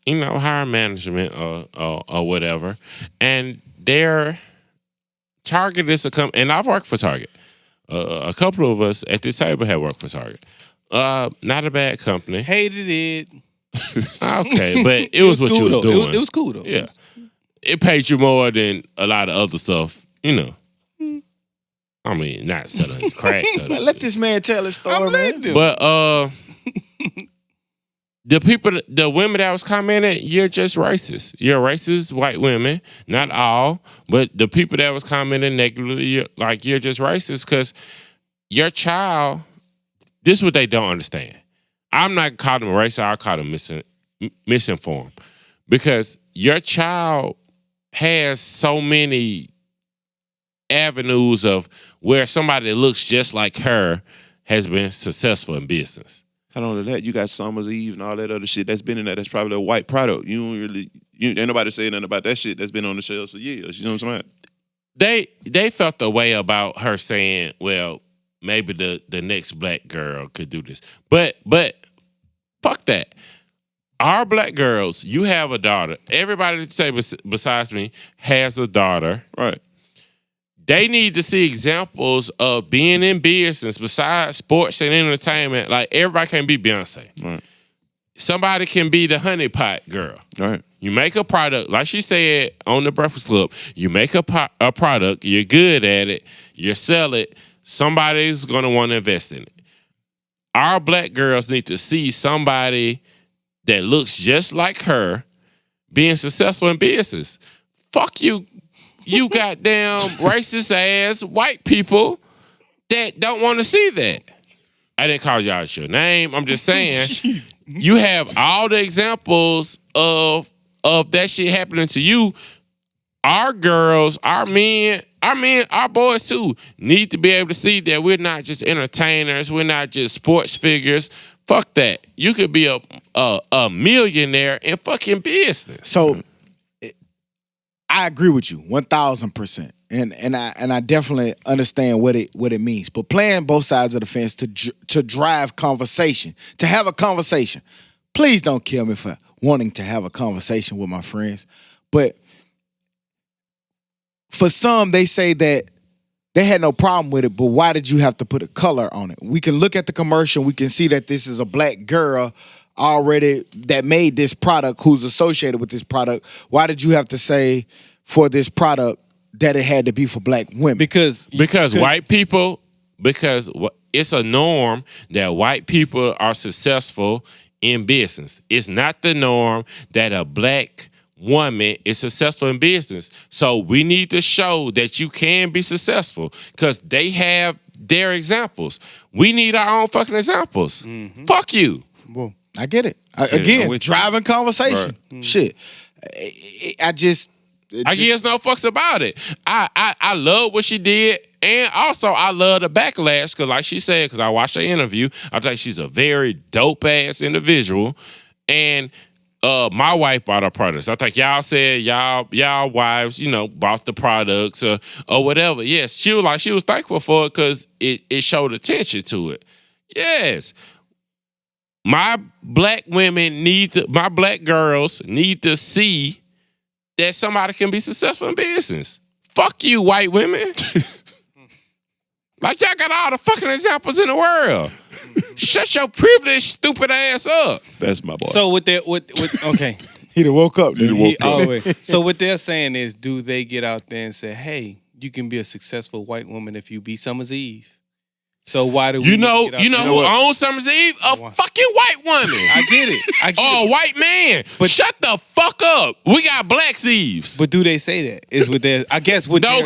hire management or whatever, and their Target is a company. And I've worked for Target. A couple of us at this table have worked for Target. Not a bad company. Hated it. Okay, but it was what you were doing. It was cool though. Yeah. It paid you more than a lot of other stuff, I mean, not selling crack. Let this man tell his story, man. But the women that was commenting, you're just racist. You're racist white women, not all, but the people that was commenting negatively, you're just racist because your child. This is what they don't understand. I'm not calling them racist. I call them misinformed, because your child has so many avenues of where somebody that looks just like her has been successful in business. Not only that, you got Summer's Eve and all that other shit that's been in there. That's probably a white product. Ain't nobody saying nothing about that shit that's been on the shelves for years. You know what I'm saying? They felt the way about her saying, well, maybe the next black girl could do this. But fuck that. Our black girls, you have a daughter. Everybody that say besides me has a daughter. Right. They need to see examples of being in business besides sports and entertainment. Like, everybody can't be Beyonce. Right. Somebody can be the honeypot girl. Right. You make a product, like she said on the Breakfast Club, you make a product, you're good at it, you sell it, somebody's going to want to invest in it. Our black girls need to see somebody that looks just like her being successful in business. Fuck you, you goddamn racist ass white people that don't want to see that. I didn't call y'all your name. I'm just saying, you have all the examples of that shit happening to you. Our girls, our men, our boys too, need to be able to see that we're not just entertainers, we're not just sports figures. Fuck that. You could be a millionaire in fucking business. So I agree with you 1,000%. and I definitely understand what it means. But playing both sides of the fence to drive conversation, to have a conversation. Please don't kill me for wanting to have a conversation with my friends. But for some, they say that they had no problem with it, but why did you have to put a color on it? We can look at the commercial. We can see that this is a black girl already that made this product, who's associated with this product. Why did you have to say for this product that it had to be for black women? Because white people, because it's a norm that white people are successful in business. It's not the norm that a black woman is successful in business. So we need to show that you can be successful because they have their examples. We need our own fucking examples. Mm-hmm. Fuck you. Well, I get it. Again, driving conversation. Right. Shit. I guess no fucks about it. I love what she did. And also, I love the backlash because, like she said, because I watched her interview, I think she's a very dope-ass individual. And my wife bought her products. I think y'all said y'all wives, bought the products or whatever. Yes, she was thankful for it because it showed attention to it. Yes. My black girls need to see that somebody can be successful in business. Fuck you, white women. Like, y'all got all the fucking examples in the world. Shut your privileged, stupid ass up. That's my boy. So okay. He done woke up. All the way. So what they're saying is, do they get out there and say, hey, you can be a successful white woman if you beat Summer's Eve? So why do we who owns Summer's Eve? A fucking white woman. I get it. A white man. But shut the fuck up. We got Black's Eves. But do they say that? Is what they're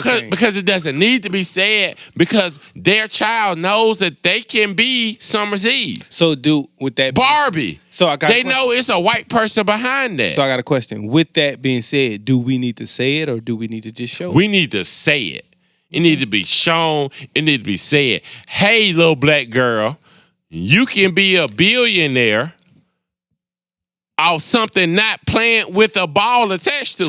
saying. Because it doesn't need to be said because their child knows that they can be Summer's Eve. So with that Barbie. They know it's a white person behind that. So I got a question. With that being said, do we need to say it or do we need to just show it? We need to say it. It needs to be shown. It needs to be said. Hey, little black girl, you can be a billionaire off something not playing with a ball attached to it.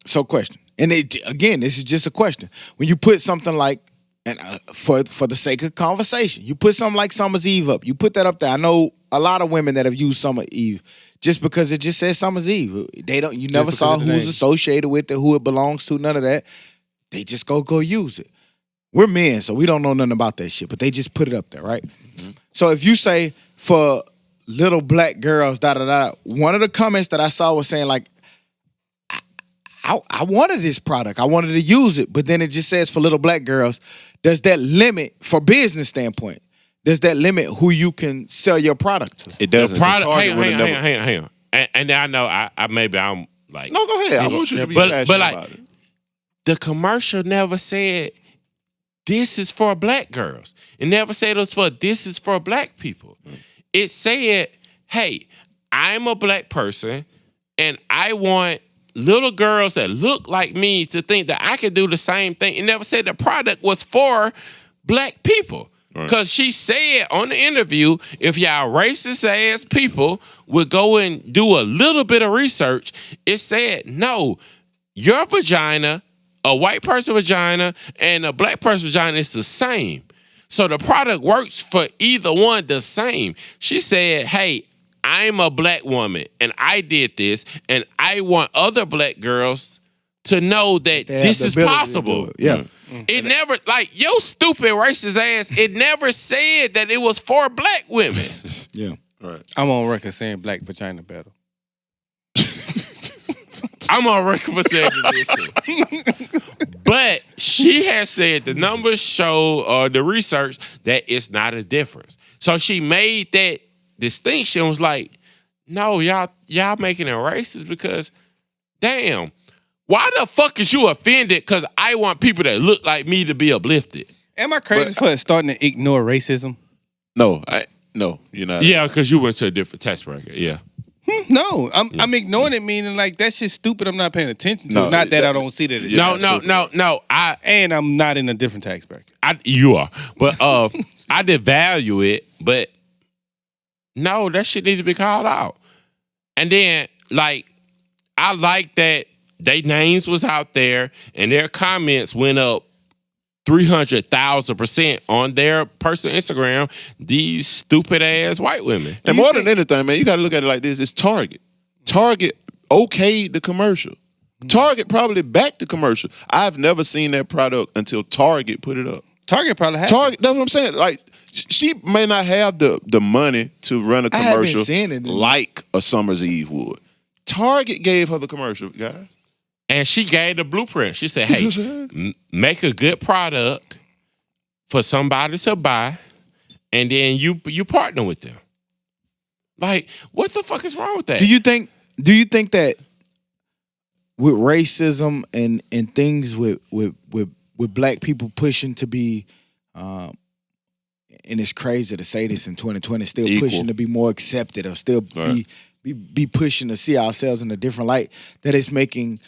So question. And again, this is just a question. When you put something like, and for the sake of conversation, you put something like Summer's Eve up. You put that up there. I know a lot of women that have used Summer's Eve just because it just says Summer's Eve. You never saw who's associated with it, who it belongs to, none of that. They just go use it. We're men, so we don't know nothing about that shit, but they just put it up there, right? Mm-hmm. So if you say for little black girls, one of the comments that I saw was saying like, I wanted this product. I wanted to use it, but then it just says for little black girls. Does that limit, for business standpoint, does that limit who you can sell your product to? It doesn't. Hang on. And I know I'm like... No, go ahead. I want you to be passionate about it. The commercial never said this is for black girls. It never said this is for black people. It said, hey, I'm a black person and I want little girls that look like me to think that I can do the same thing. It never said the product was for black people. Because she said on the interview, if y'all racist ass people would go and do a little bit of research, it said, no, your vagina, a white person vagina and a black person vagina is the same. So the product works for either one the same. She said, hey, I'm a black woman and I did this and I want other black girls to know that this is possible. Yeah. It never, like, your stupid racist ass, it never said that it was for black women. Yeah. Right. I'm on record saying black vagina better. I'm on record for saying this too. But she has said the numbers show the research that it's not a difference. So she made that distinction, was like, no, y'all making it racist because, damn, why the fuck is you offended because I want people that look like me to be uplifted? Am I crazy for starting to ignore racism? No, you're not. Yeah, because you went to a different tax bracket, yeah. No, I'm ignoring it, meaning like that shit's stupid. I'm not paying attention to it. Not that I don't see that. No. And I'm not in a different tax bracket. You are, but I did value it, but no, that shit needs to be called out. And then, like, I like that Their names was out there, and their comments went up 300,000% on their personal Instagram. These stupid ass white women. And more than anything, man, you got to look at it like this: it's Target. Target okayed the commercial. Target probably backed the commercial. I've never seen that product until Target put it up. Target probably had Target. That's what I'm saying. Like, she may not have the money to run a commercial like a Summer's Eve would. Target gave her the commercial, guys. And she gave the blueprint. She said, hey, make a good product for somebody to buy, and then you partner with them. Like, what the fuck is wrong with that? Do you think that with racism and things with black people pushing to be and it's crazy to say this in 2020, still equal, pushing to be more accepted or still be pushing to see ourselves in a different light, that it's making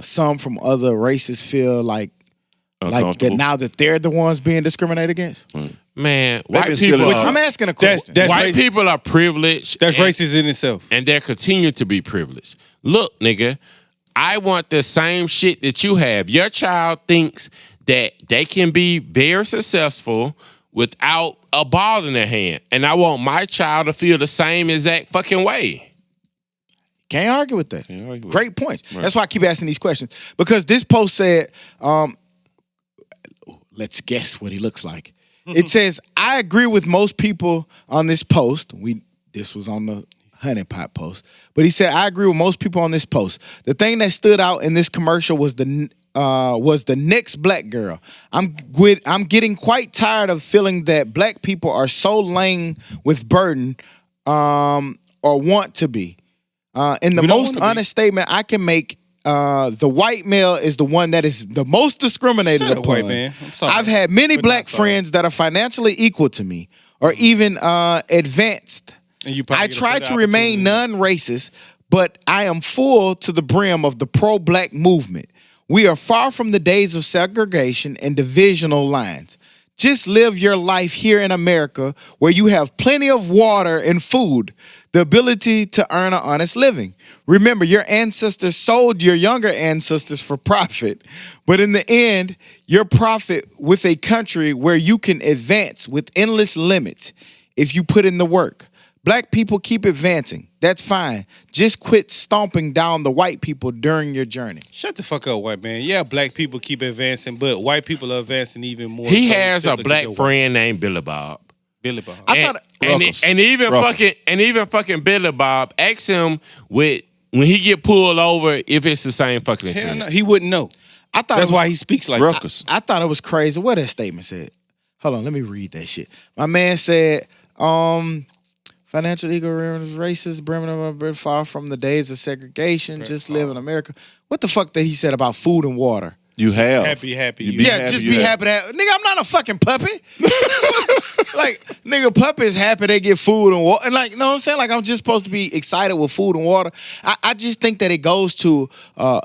some from other races feel like that now that they're the ones being discriminated against? Man, white people I'm asking a question. White people are privileged. That's racist in itself. And they continue to be privileged. Look, nigga, I want the same shit that you have. Your child thinks that they can be very successful without a ball in their hand. And I want my child to feel the same exact fucking way. Can't argue with that. Great points. Right. That's why I keep asking these questions. Because this post said, let's guess what he looks like. It says, I agree with most people on this post. This was on the Honey Pot post. But he said, I agree with most people on this post. The thing that stood out in this commercial was the next black girl. I'm getting quite tired of feeling that black people are so lame with burden or want to be. In the most honest statement I can make, the white male is the one that is the most discriminated upon. White man. I'm sorry. I've had many black friends that are financially equal to me or even advanced. I try to remain non-racist, but I am full to the brim of the pro-black movement. We are far from the days of segregation and divisional lines. Just live your life here in America where you have plenty of water and food, the ability to earn an honest living. Remember, your ancestors sold your younger ancestors for profit, but in the end, your profit with a country where you can advance with endless limits if you put in the work. Black people keep advancing. That's fine. Just quit stomping down the white people during your journey. Shut the fuck up, white man. Yeah, black people keep advancing, but white people are advancing even more. He has a black friend named Billy Bob. Billy Bob. And even fucking Billy Bob asked him when he get pulled over if it's the same fucking experience. Hell no, he wouldn't know. That's why he speaks like Ruckus. I thought it was crazy what that statement said. Hold on, let me read that shit. My man said, financial equal is racist, Bremen far from the days of segregation, just live in America. What the fuck that he said about food and water? You have. Happy. Just be happy to have. Nigga, I'm not a fucking puppy. Like, nigga, puppies happy they get food and water. And like, you know what I'm saying? Like, I'm just supposed to be excited with food and water. I just think that it goes to a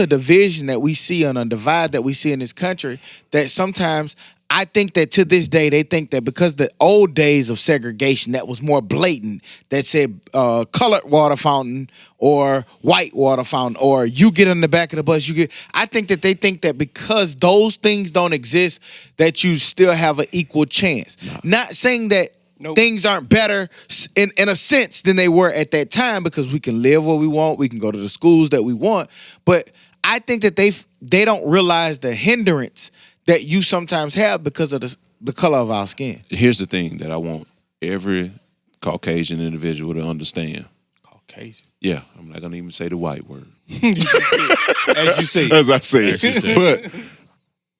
division that we see and a divide that we see in this country that sometimes I think that to this day, they think that because the old days of segregation that was more blatant, that said colored water fountain or white water fountain, or you get in the back of the bus, I think that they think that because those things don't exist, that you still have an equal chance. No. Not saying that things aren't better in a sense than they were at that time, because we can live where we want, we can go to the schools that we want, but I think that they don't realize the hindrance that you sometimes have because of the color of our skin. Here's the thing that I want every Caucasian individual to understand. Caucasian? Yeah, I'm not going to even say the white word. As you say. As I say. But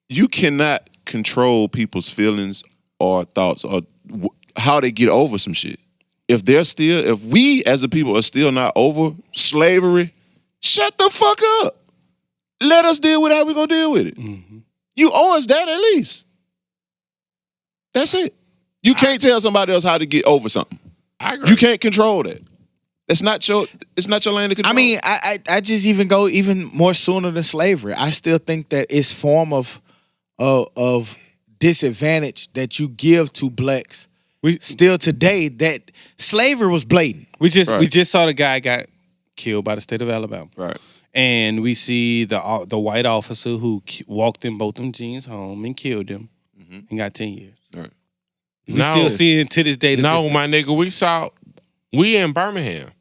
you cannot control people's feelings or thoughts or how they get over some shit. If we as a people are still not over slavery, shut the fuck up. Let us deal with how we're going to deal with it. Mm-hmm. You owe us that at least. That's it. You can't tell somebody else how to get over something. I agree. You can't control that. It's not your lane to control. I mean, I just even go even more sooner than slavery. I still think that it's form of disadvantage that you give to blacks. Still today, that slavery was blatant. We just saw the guy got killed by the state of Alabama. Right. And we see the white officer who walked in both them jeans home and killed them and got 10 years. Right. We still seeing to this day. No, my nigga, we in Birmingham.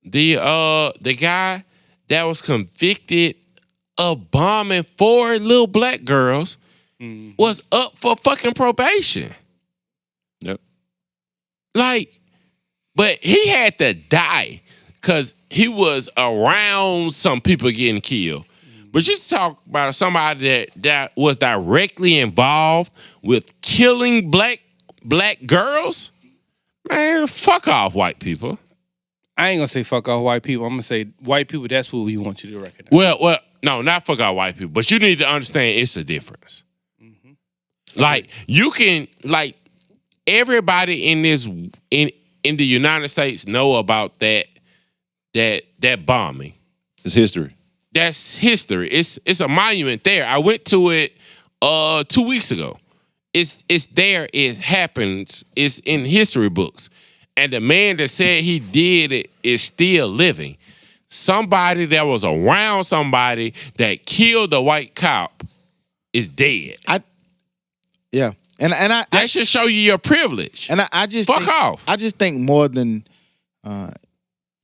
The guy that was convicted of bombing 4 little black girls was up for fucking probation. Yep. Like, but he had to die because he was around some people getting killed. But just talk about somebody that was directly involved with killing black girls. Man, fuck off, white people. I ain't gonna say fuck off white people. I'm gonna say white people. That's what we want you to recognize. Well, no, not fuck off white people. But you need to understand it's a difference. Like you can everybody in the United States know about that bombing. It's history. That's history. It's a monument there. I went to it 2 weeks ago. It's there. It happens. It's in history books. And the man that said he did it is still living. Somebody that was around somebody that killed a white cop is dead. Yeah. And that should show you your privilege. And I just fuck off. I just think more than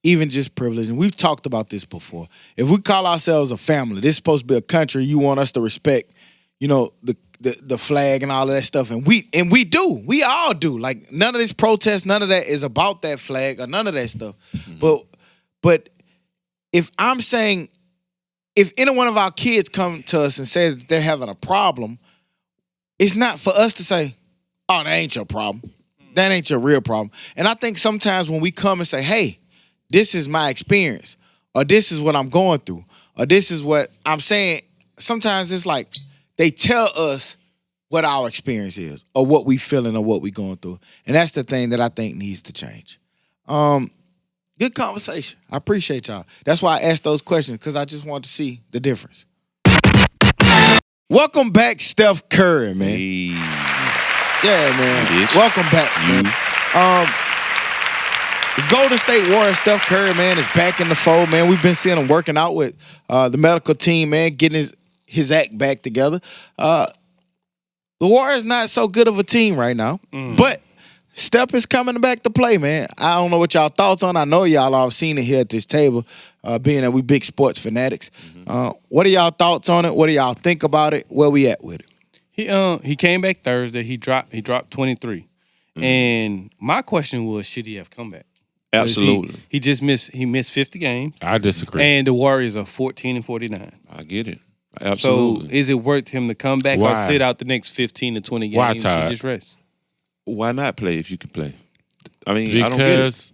even just privilege, and we've talked about this before. If we call ourselves a family, this is supposed to be a country. You want us to respect, the flag and all of that stuff, and we do. We all do. Like none of this protest, none of that is about that flag or none of that stuff. But if I'm saying, if any one of our kids come to us and say that they're having a problem, it's not for us to say, oh, that ain't your problem. That ain't your real problem. And I think sometimes when we come and say, hey, this is my experience, or this is what I'm going through, or this is what I'm saying, sometimes it's like they tell us what our experience is, or what we feeling, or what we going through. And that's the thing that I think needs to change. Good conversation. I appreciate y'all. That's why I asked those questions, because I just want to see the difference. Welcome back, Steph Curry, man. Hey. Yeah, man. Bitch. Welcome back, man. The Golden State Warriors, Steph Curry, man, is back in the fold, man. We've been seeing him working out with the medical team, man, getting his act back together. The Warriors not so good of a team right now, but Steph is coming back to play, man. I don't know what y'all thoughts on. I know y'all all have seen it here at this table, being that we big sports fanatics. What are y'all thoughts on it? What do y'all think about it? Where we at with it? He came back Thursday. He dropped 23. And my question was, should he have come back? Absolutely. He missed 50 games. I disagree. And the Warriors are 14-49. I get it. Absolutely. So is it worth him to come back or sit out the next 15 to 20 games and just rest? Why not play if you can play? I mean, I don't get it. Because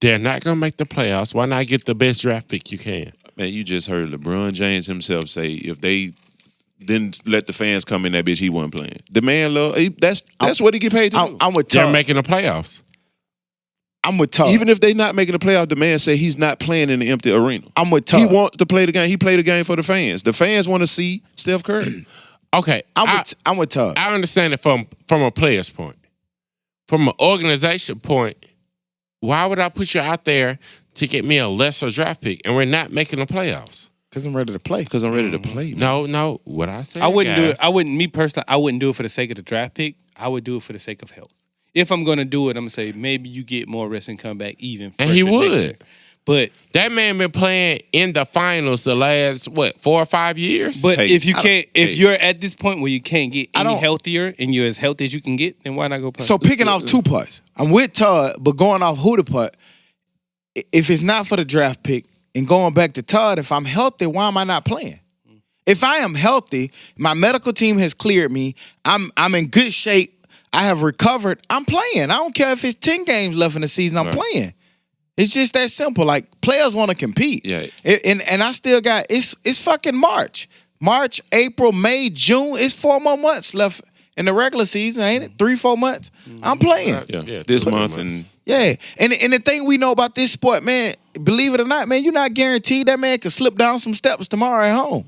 they're not going to make the playoffs. Why not get the best draft pick you can? Man, you just heard LeBron James himself say if they didn't let the fans come in that bitch, he wasn't playing. The man that's what he get paid to do. I'm with They're Tug. making the playoffs. I'm with Tug. Even if they not making the playoff, the man say he's not playing in the empty arena. I'm with Tug. He wants to play the game. He played the game for the fans. The fans want to see Steph Curry. Okay. I'm with Tug. I understand it from a player's point. From an organization point, why would I put you out there to get me a lesser draft pick and we're not making the playoffs? Because I'm ready to play. Because I'm ready to play. No. What I said, I wouldn't do it. guys, Me personally, I wouldn't do it for the sake of the draft pick. I would do it for the sake of health. If I'm going to do it, I'm going to say maybe you get more rest and come back even. And he fresher next would. year. But that man been playing in the finals the last 4 or 5 years. But Hey, if you can't, if hey. you're at this point where you can't get any don't- healthier and you're as healthy as you can get, then why not go play? So picking off two putts. I'm with Todd, but going off who to putt, if it's not for the draft pick and going back to Todd, if I'm healthy, why am I not playing? If I am healthy, my medical team has cleared me, I'm in good shape, I have recovered, I'm playing. I don't care if it's 10 games left in the season, I'm playing. It's just that simple. Like, players want to compete. Yeah. And I still got, it's fucking March. March, April, May, June. It's 4 more months left in the regular season, ain't it? 3-4 months. I'm playing. Yeah. This month and Yeah. And the thing we know about this sport, man, believe it or not, man, you're not guaranteed that man could slip down some steps tomorrow at home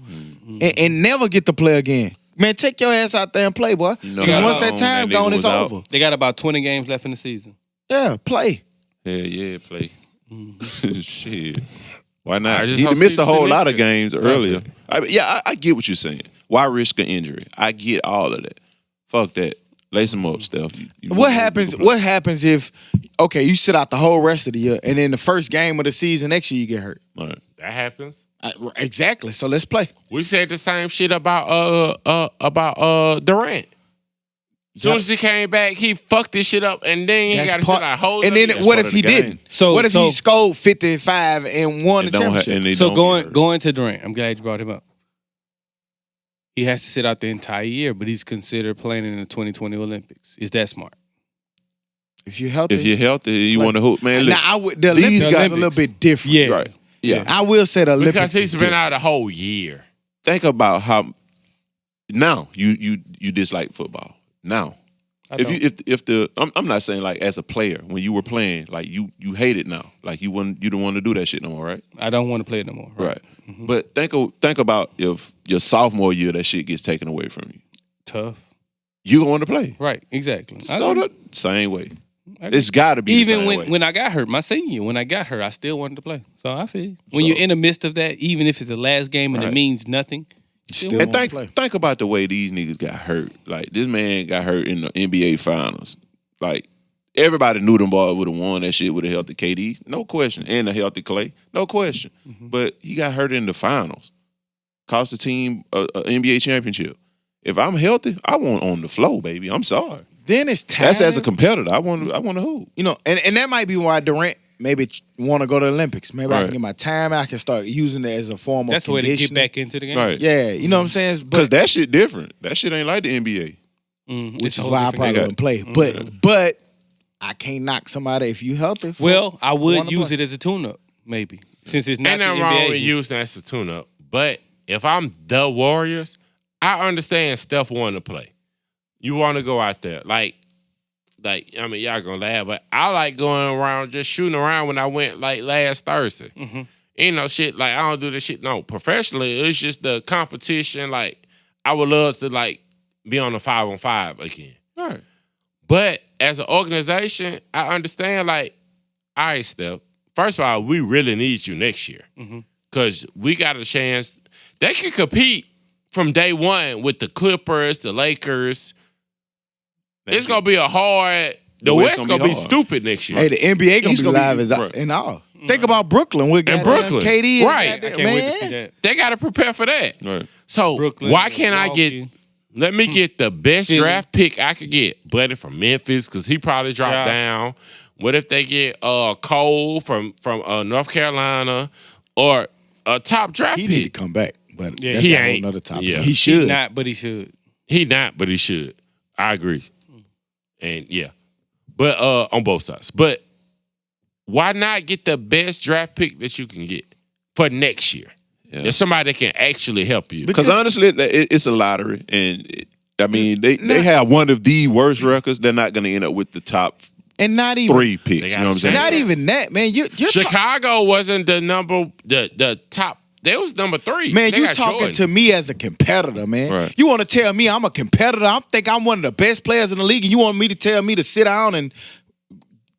and never get to play again. Man, take your ass out there and play, boy. No, Because once that that time nigga gone, it's was out. over. They got about 20 games left in the season. Yeah, play. yeah, play. Shit. Why not? I just He don't missed see a the whole lot of significance. games earlier. I get what you're saying. Why risk an injury? I get all of that. Fuck that. Lace him up, Steph. What happens if you sit out the whole rest of the year and in the first game of the season next year you get hurt? Right. That happens. Exactly. So let's play. We said the same shit about Durant. As soon as he came back, he fucked this shit up, and then he got to sit out a whole. And then other what year. if he didn't? So- what if so- he scored 55 and won the championship? So going to Durant, I'm glad you brought him up. He has to sit out the entire year, but he's considered playing in the 2020 Olympics. Is that smart? If you're healthy, you want to hoop, man. Now Look, the these Olympics guys is a little bit different. Yeah. right. Yeah. I will say the Olympics because he's is been different. out a whole year. Think about how now you dislike football. Now, I'm not saying like as a player when you were playing, like you hate it now, like you don't want to do that shit no more, right? I don't want to play it no more. Right. But think about if your sophomore year that shit gets taken away from you. Tough. You gonna want to play. Right. Exactly. So the same way. It's got to be the same way. When I got hurt, my senior year, when I got hurt, I still wanted to play. So I feel you. When you're in the midst of that, even if it's the last game and it means nothing, you still And want to play. think about the way these niggas got hurt. Like this man got hurt in the NBA finals. Like everybody knew them boys would have won that shit with a healthy KD, no question, and a healthy Clay, no question. But he got hurt in the finals, cost the team a NBA championship. If I'm healthy, I want on the flow, baby. I'm sorry. Then it's time. That's as a competitor. I want to hoop. You know, and that might be why Durant maybe want to go to the Olympics. Maybe I Right. can get my time. I can start using it as a form That's of the way to get conditioning. back into the game. Right. Yeah, you know what I'm saying? Because that shit different. That shit ain't like the NBA. Which is why I probably wouldn't play. But I can't knock somebody if you healthy. Well, I would wanna use play. it as a tune-up, maybe, since it's not Ain't the nothing NBA. wrong with using that as a tune-up. But if I'm the Warriors, I understand Steph wanting to play. You want to go out there. Like, I mean, y'all gonna laugh, but I like going around, just shooting around when I went, like, last Thursday. Ain't no shit, like, I don't do this shit. No, professionally, it's just the competition. Like, I would love to, like, be on the 5-on-5 again. Right. But as an organization, I understand, like, all right, Steph, first of all, we really need you next year. Because we got a chance. They can compete from day one with the Clippers, the Lakers. It's going to be a hard. The West going to be hard. stupid next year. Hey, the NBA He's gonna gonna be be- live right. and all. Think about Brooklyn with And goddamn Brooklyn. KD. and Right. I goddamn- can't wait to man. see that. They got to prepare for that. Right. So Brooklyn, why can't I get? Milwaukee. Let me get the best Philly. draft pick I could get, Buddy from Memphis, because he probably dropped Drop. down. What if they get Cole from North Carolina or a top draft He need to pick? come back, but Yeah, that's he a whole ain't. nother topic. Yeah. He should. He not, but he should. He not, but he should. I agree. And yeah, but on both sides. But why not get the best draft pick that you can get for next year? Yeah. There's somebody that can actually help you. Because honestly, it's a lottery, and I mean they have one of the worst records. They're not going to end up with the top And not even 3 picks. They You got know what I'm saying? Not even that, man. You're Chicago wasn't the top. They was number 3. Man, They you got talking Jordan. to me as a competitor, man. Right. You want to tell me I'm a competitor? I think I'm one of the best players in the league, and you want me to tell me to sit down and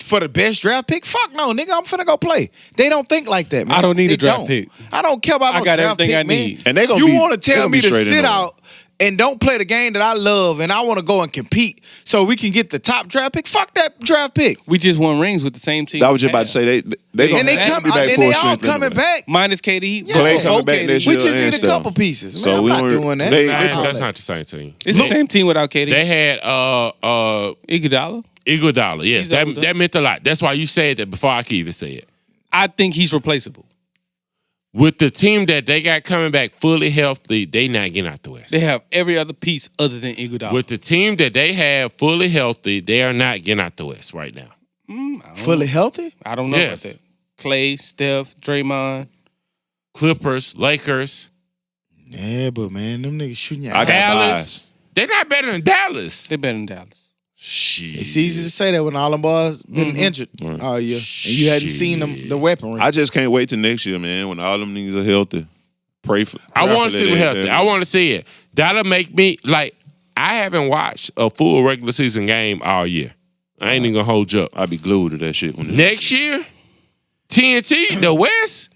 for the best draft pick? Fuck no, nigga. I'm finna go play. They don't think like that, man. I don't need They a draft don't. pick. I don't care about I no got draft everything pick, I man. need. And they gonna You be- want to they tell gonna me be to straight in sit there. out and don't play the game that I love, and I want to go and compete so we can get the top draft pick? Fuck that draft pick. We just won rings with the same team. I was just we about to had. say they gonna And they have to come be back and full they all strength coming anyway. back. Minus KD. Clay before coming back KD. this We year. just and need a stuff. couple pieces. Man, So I'm we not don't- doing that. they- All That's that. not the same team. It's the same team without KD. They had Iguodala. Iguodala. Yes, He's older. that meant a lot. That's why you said that before I could even say it. I think he's replaceable. With the team that they got coming back fully healthy, they not getting out the West. They have every other piece other than Iguodala. With the team that they have fully healthy, they are not getting out the West right now. Fully healthy? I don't know Yes. about that. Clay, Steph, Draymond. Clippers, Lakers, Yeah, but man, them niggas shooting your I eye. got Dallas. bias. They're not better than Dallas. They're better than Dallas. Shit. It's easy to say that when all them boys been injured all year, and you hadn't seen them the weaponry. I just can't wait till next year, man, when all them niggas are healthy. Pray for. I pray want for to see that them healthy. every I day. want to see it. That'll make me like. I haven't watched a full regular season game all year. I ain't even gonna hold you up. I be glued to that shit when Next year, TNT, the West,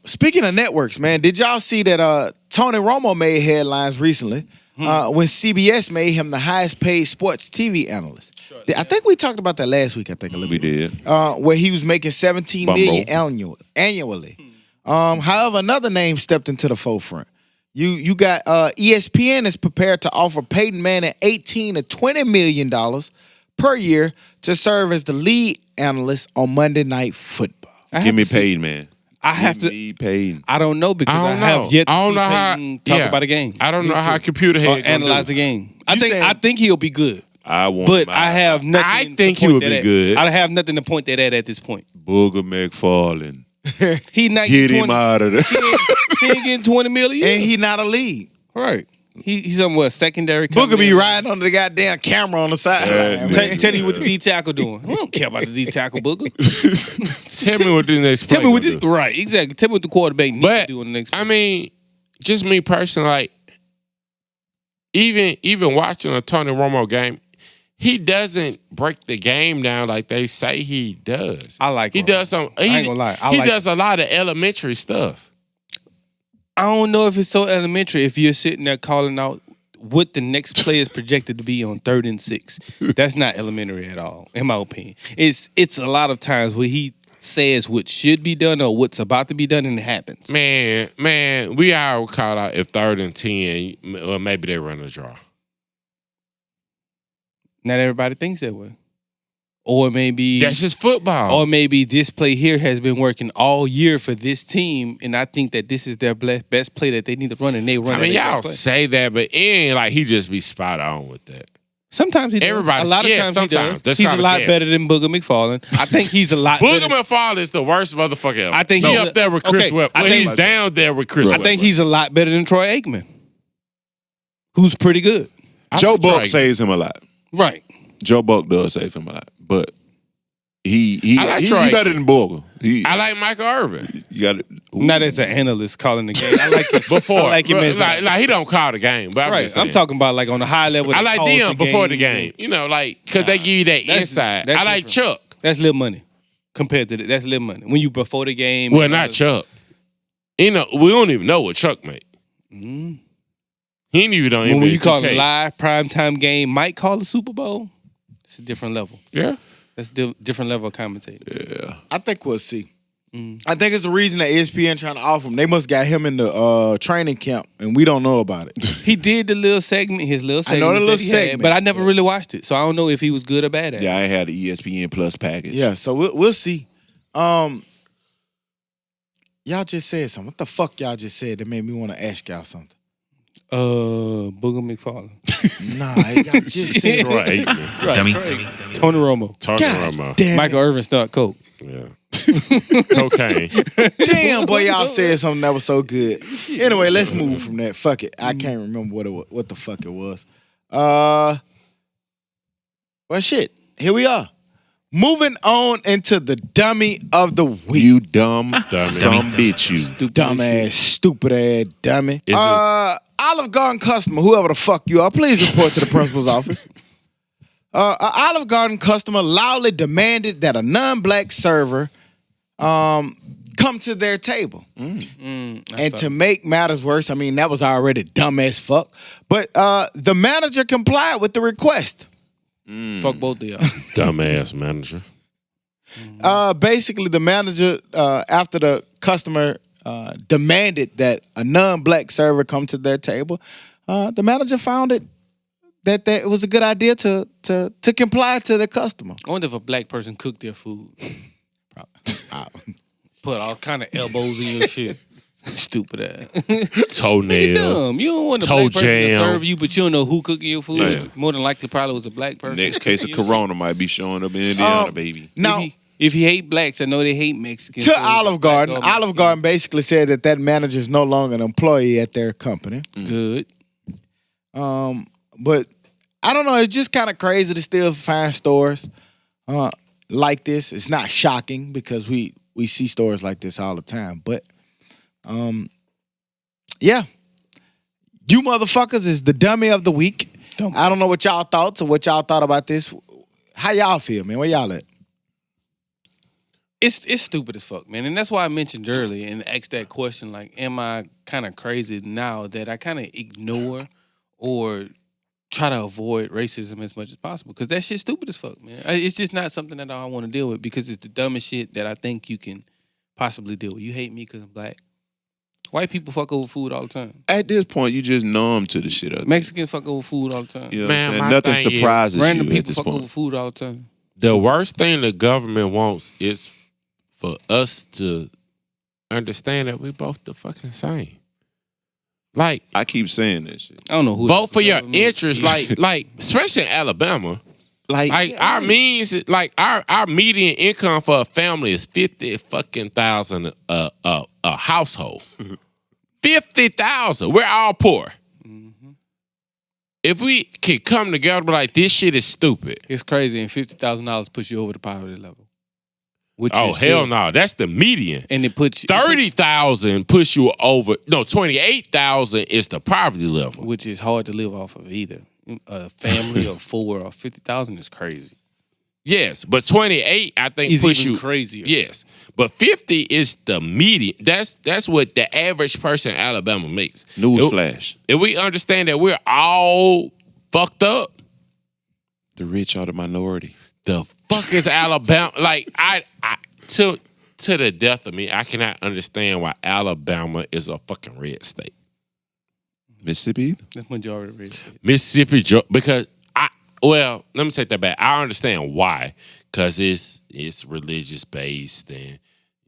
Speaking of networks, man, did y'all see that Tony Romo made headlines recently when CBS made him the highest paid sports TV analyst? Sure, I think we talked about that last week, I think a little We bit. did. Where he was making $17 million annually. However, another name stepped into the forefront. You got ESPN is prepared to offer Peyton Manning $18 to $20 million per year to serve as the lead analyst on Monday Night Football. Give me paid, man. I have Give to. me paid. I don't know because I, I don't know. have yet to I don't see know how- Peyton talk yeah. about a game. I don't know how computer or head gonna analyze do a it. game. saying- I think he'll be good. I want But my I have nothing. I to think he point would that be at. good. I have nothing to point that at this point. Booger McFarlane. He not Get getting him 20, out of there. He ain't getting $20 million. And he not a lead. Right. He's on what, secondary? Booker be coming in? riding on the goddamn camera on the side. Yeah, man. Tell you what the D tackle doing. I don't care about the D tackle, Booker. Tell me what the next Tell play me what gonna this, do. right, exactly. Tell me what the quarterback needs to But do in the next. I mean, just me personally, like even watching a Tony Romo game, he doesn't break the game down like they say he does. I like He Romo. does some. I ain't gonna lie. He does a lot of elementary stuff. I don't know if it's so elementary if you're sitting there calling out what the next play is projected to be on 3rd and 6. That's not elementary at all, in my opinion. It's a lot of times where he says what should be done or what's about to be done and it happens. Man, we all caught out if 3rd and 10, or maybe they run a draw. Not everybody thinks that way. Or maybe That's just football. Or maybe this play here has been working all year for this team, and I think that this is their best play that they need to run, and they run. I mean, that y'all exact play. say that, but it ain't like he just be spot on with that. Sometimes he does. Everybody- A lot of yeah, times sometimes. he does. That's He's a kinda lot guess. better than Booger McFarlane. I think he's a lot Booger better. McFarlane is the worst motherfucker ever. I think he he's up there with Chris okay, Webber. I Well, think- he's down there with Chris I Webber. think he's a lot better than Troy Aikman, who's pretty good. I Joe like Buck Troy. saves him a lot. Right. Joe Buck does save him a lot, but he I like he Troy. better than Booger. I like Michael Irvin. You got it. Not as an analyst calling the game. I like it Before, I like him as like he don't call the game, but I'm right. just saying. I'm talking about like on a high level. I that like calls them before the games game. You know, like because they give you that That's- inside. that's I like different. Chuck. That's little money compared to that's little money. When you before the game. Well, you know, not Chuck. You know, we don't even know what Chuck make. Mhm. He ain't even on When you call NBA a 2K. live primetime game, might call the Super Bowl. It's a different level. Yeah. That's a different level of commentating. I think we'll see. I think it's the reason that ESPN trying to offer him. They must got him in the training camp, and we don't know about it. He did the little segment, his little I know segment. the little segment. but I never really watched it, so I don't know if he was good or bad at it. Yeah, I had the ESPN Plus package. Yeah, so we'll see. Y'all just said something. What the fuck y'all just said that made me want to ask y'all something? Booger McFarlane. Nah, y'all just said. Troy Aikman. Dummy. Tony Romo. Tony God Romo. damn Michael Irvin start coke. Yeah. Cocaine. Damn, boy, y'all said something that was so good. Anyway, let's move from that. Fuck it. I can't remember what the fuck it was. Well, shit. Here we are. Moving on into the dummy of the week. You dumb Dummy. some bitch you. Dumbass, stupid ass dummy. Is it- Olive Garden customer, whoever the fuck you are, please report to the principal's office. An Olive Garden customer loudly demanded that a non-black server come to their table. And to make matters worse, I mean, that was already dumb as fuck. But the manager complied with the request. Fuck both of y'all. Dumbass manager. Basically, the manager, after the customer demanded that a non-black server come to their table, the manager found it that it was a good idea to comply to the customer. I wonder if a black person cooked their food. Put all kind of elbows in your shit. Stupid ass. Toenails. Dumb. You don't want a Toe black person to jam. serve you, but you don't know who cooking your food. Yeah. More than likely, probably was a black person. Next case of Cooking your Corona might be showing up in Indiana, baby. Now, If he hate blacks, I know they hate Mexicans. to so Olive black Garden, or Olive Garden basically said that manager is no longer an employee at their company. Good. But I don't know. It's just kind of crazy to still find stores like this. It's not shocking because we see stores like this all the time. But yeah, you motherfuckers is the dummy of the week. I don't know what y'all thoughts or what y'all thought about this. How y'all feel, man? Where y'all at? It's stupid as fuck, man. And that's why I mentioned earlier and asked that question, like, am I kind of crazy now that I kind of ignore or try to avoid racism as much as possible? Because that shit's stupid as fuck, man. It's just not something that I want to deal with because it's the dumbest shit that I think you can possibly deal with. You hate me because I'm black. White people fuck over food all the time. At this point, you just numb to the shit of it. Mexicans fuck over food all the time. You know Man, what I'm my saying? Nothing thing is, surprises Random you at people this fuck point. over food all the time. The worst thing the government wants is for us to understand that we both the fucking same. Like, I keep saying that shit. I don't know who. vote for your interests, like especially in Alabama. Like our means, like our median income for a family is $50,000 a household. 50,000. We're all poor. If we can come together, be like, this shit is stupid. It's crazy, and $50,000 puts you over the poverty level. Which Oh is hell still- no, that's the median. And it puts you 30,000 push you over. No, 28,000 is the poverty level. which is hard to live off of either. A family of 4 or 50,000 is crazy. Yes, but 28 I think Is push even you crazier. Yes, but 50 is the median. That's what the average person in Alabama makes. Newsflash. If we understand that we're all fucked up, The rich are the minority. the fuck is Alabama? Like I to the death of me, I cannot understand why Alabama is a fucking red state. Mississippi either? That's majority rich. Mississippi, because let me take that back. I understand why, because it's religious based and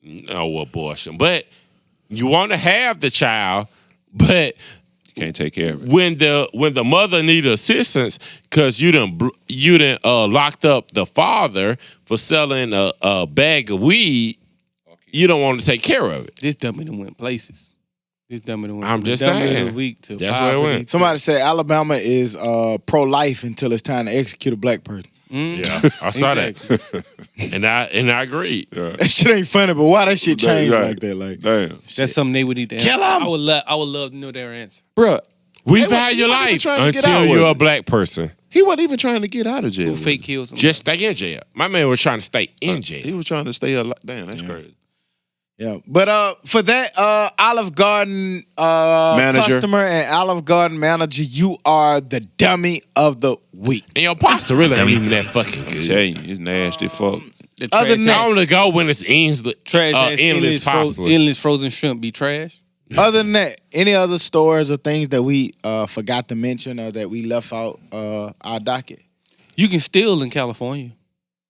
no abortion. But you want to have the child, but Can't take care of it. when the mother need assistance because you done locked up the father for selling a bag of weed, you don't want to take care of it. This dummy done went places. This dummy done went I'm from just dummy saying. of the week to That's where it poverty went. to- Somebody said Alabama is pro-life until it's time to execute a black person. Yeah, I saw that, and I agreed. That shit ain't funny, but why that shit changed Right. like that? Like, Damn. That's something they would need to answer. Kill 'em! I would love to know their answer. Bruh, We He wasn't value even life trying to get until out, you're was a he? black person. he wasn't even trying to get out of jail. Who fake kills them? Just stay in jail. My man was trying to stay in jail. He was trying to stay alive. Damn, that's crazy. yeah. But for that Olive Garden Manager. customer and Olive Garden manager, you are the dummy of the week. And your pasta really ain't even that fucking good. Tell you, it's nasty fuck. The Other trash than ass- I only go when it's trash ass endless pasta. endless frozen shrimp be trash. Other than that, any other stores or things that we forgot to mention or that we left out our docket? You can steal in California.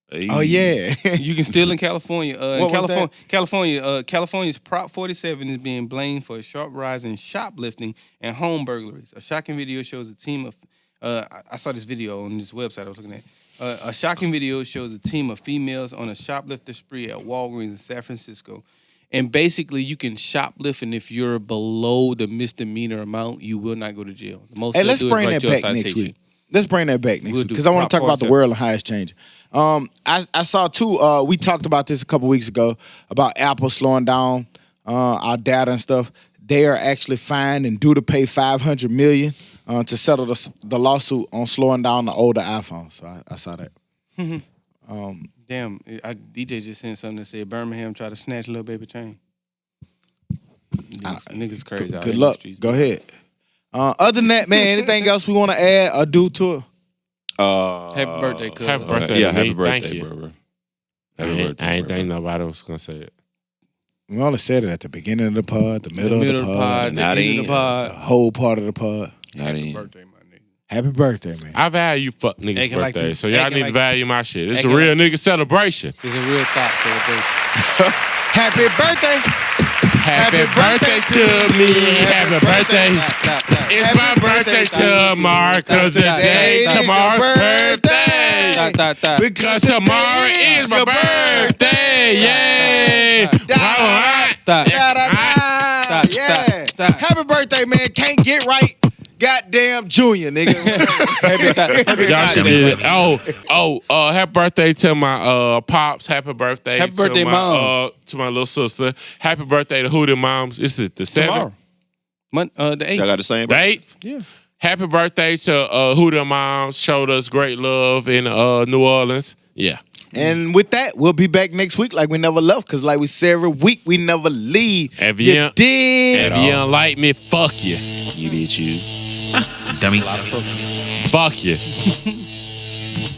Hey. Oh yeah. You can steal in California. What was California's Prop 47 is being blamed for a sharp rise in shoplifting and home burglaries. A shocking video shows a team of. I saw this video on this website I was looking at. A shocking video shows a team of females on a shoplifter spree at Walgreens in San Francisco. And basically, you can shoplift, and if you're below the misdemeanor amount, you will not go to jail. The most Hey, they'll let's do is bring write that you a back next citation. week. Let's bring that back next We'll week do because I want Prop to talk about the 47. world and how it's changing. I saw too. We talked about this a couple weeks ago about Apple slowing down our data and stuff. They are actually fined and due to pay $500 million to settle the lawsuit on slowing down the older iPhones. So I saw that. Damn, DJ just sent something that said Birmingham tried to snatch Lil Baby chain. Niggas crazy. out Good here in luck. the streets. Go ahead. Other than that, man, anything else we want to add or do to it? Happy birthday, cuz. Happy birthday. Yeah, to happy me. birthday, Thank you. bro. I Happy ain't birthday, bro. think nobody was gonna say it. We only said it at the beginning of the pod, the middle, Middle of the pod, the Not end of in. the the pod. whole part of the pod. Not Happy in. birthday, my nigga. Happy birthday, man. I value fuck niggas' Acting like birthday, you- so y'all acting need to like- value my shit. It's a acting real like- nigga celebration. It's a real thought celebration. Happy birthday. Happy birthday to me. Happy birthday. Clap, clap. It's my birthday tomorrow, cause today It is your tomorrow's birthday. birthday. Because tomorrow is my birthday. Yay! Stop. Da-da-da. Yeah. Stop. Happy birthday, man. Can't get right. Goddamn Junior, nigga. Y'all should be happy birthday to my pops. Happy birthday Happy to birthday, my moms. to my little sister. Happy birthday to Hootie Moms. This is the 7th. Tomorrow. The 8th. Y'all got the same The 8th. Yeah. Happy birthday to Hootie Moms. Showed us great love in New Orleans. Yeah. And with that, we'll be back next week like we never left. Because like we say every week, we never leave. If you you did. If you don't like me, fuck you. You did you. Dummy. Fuck you.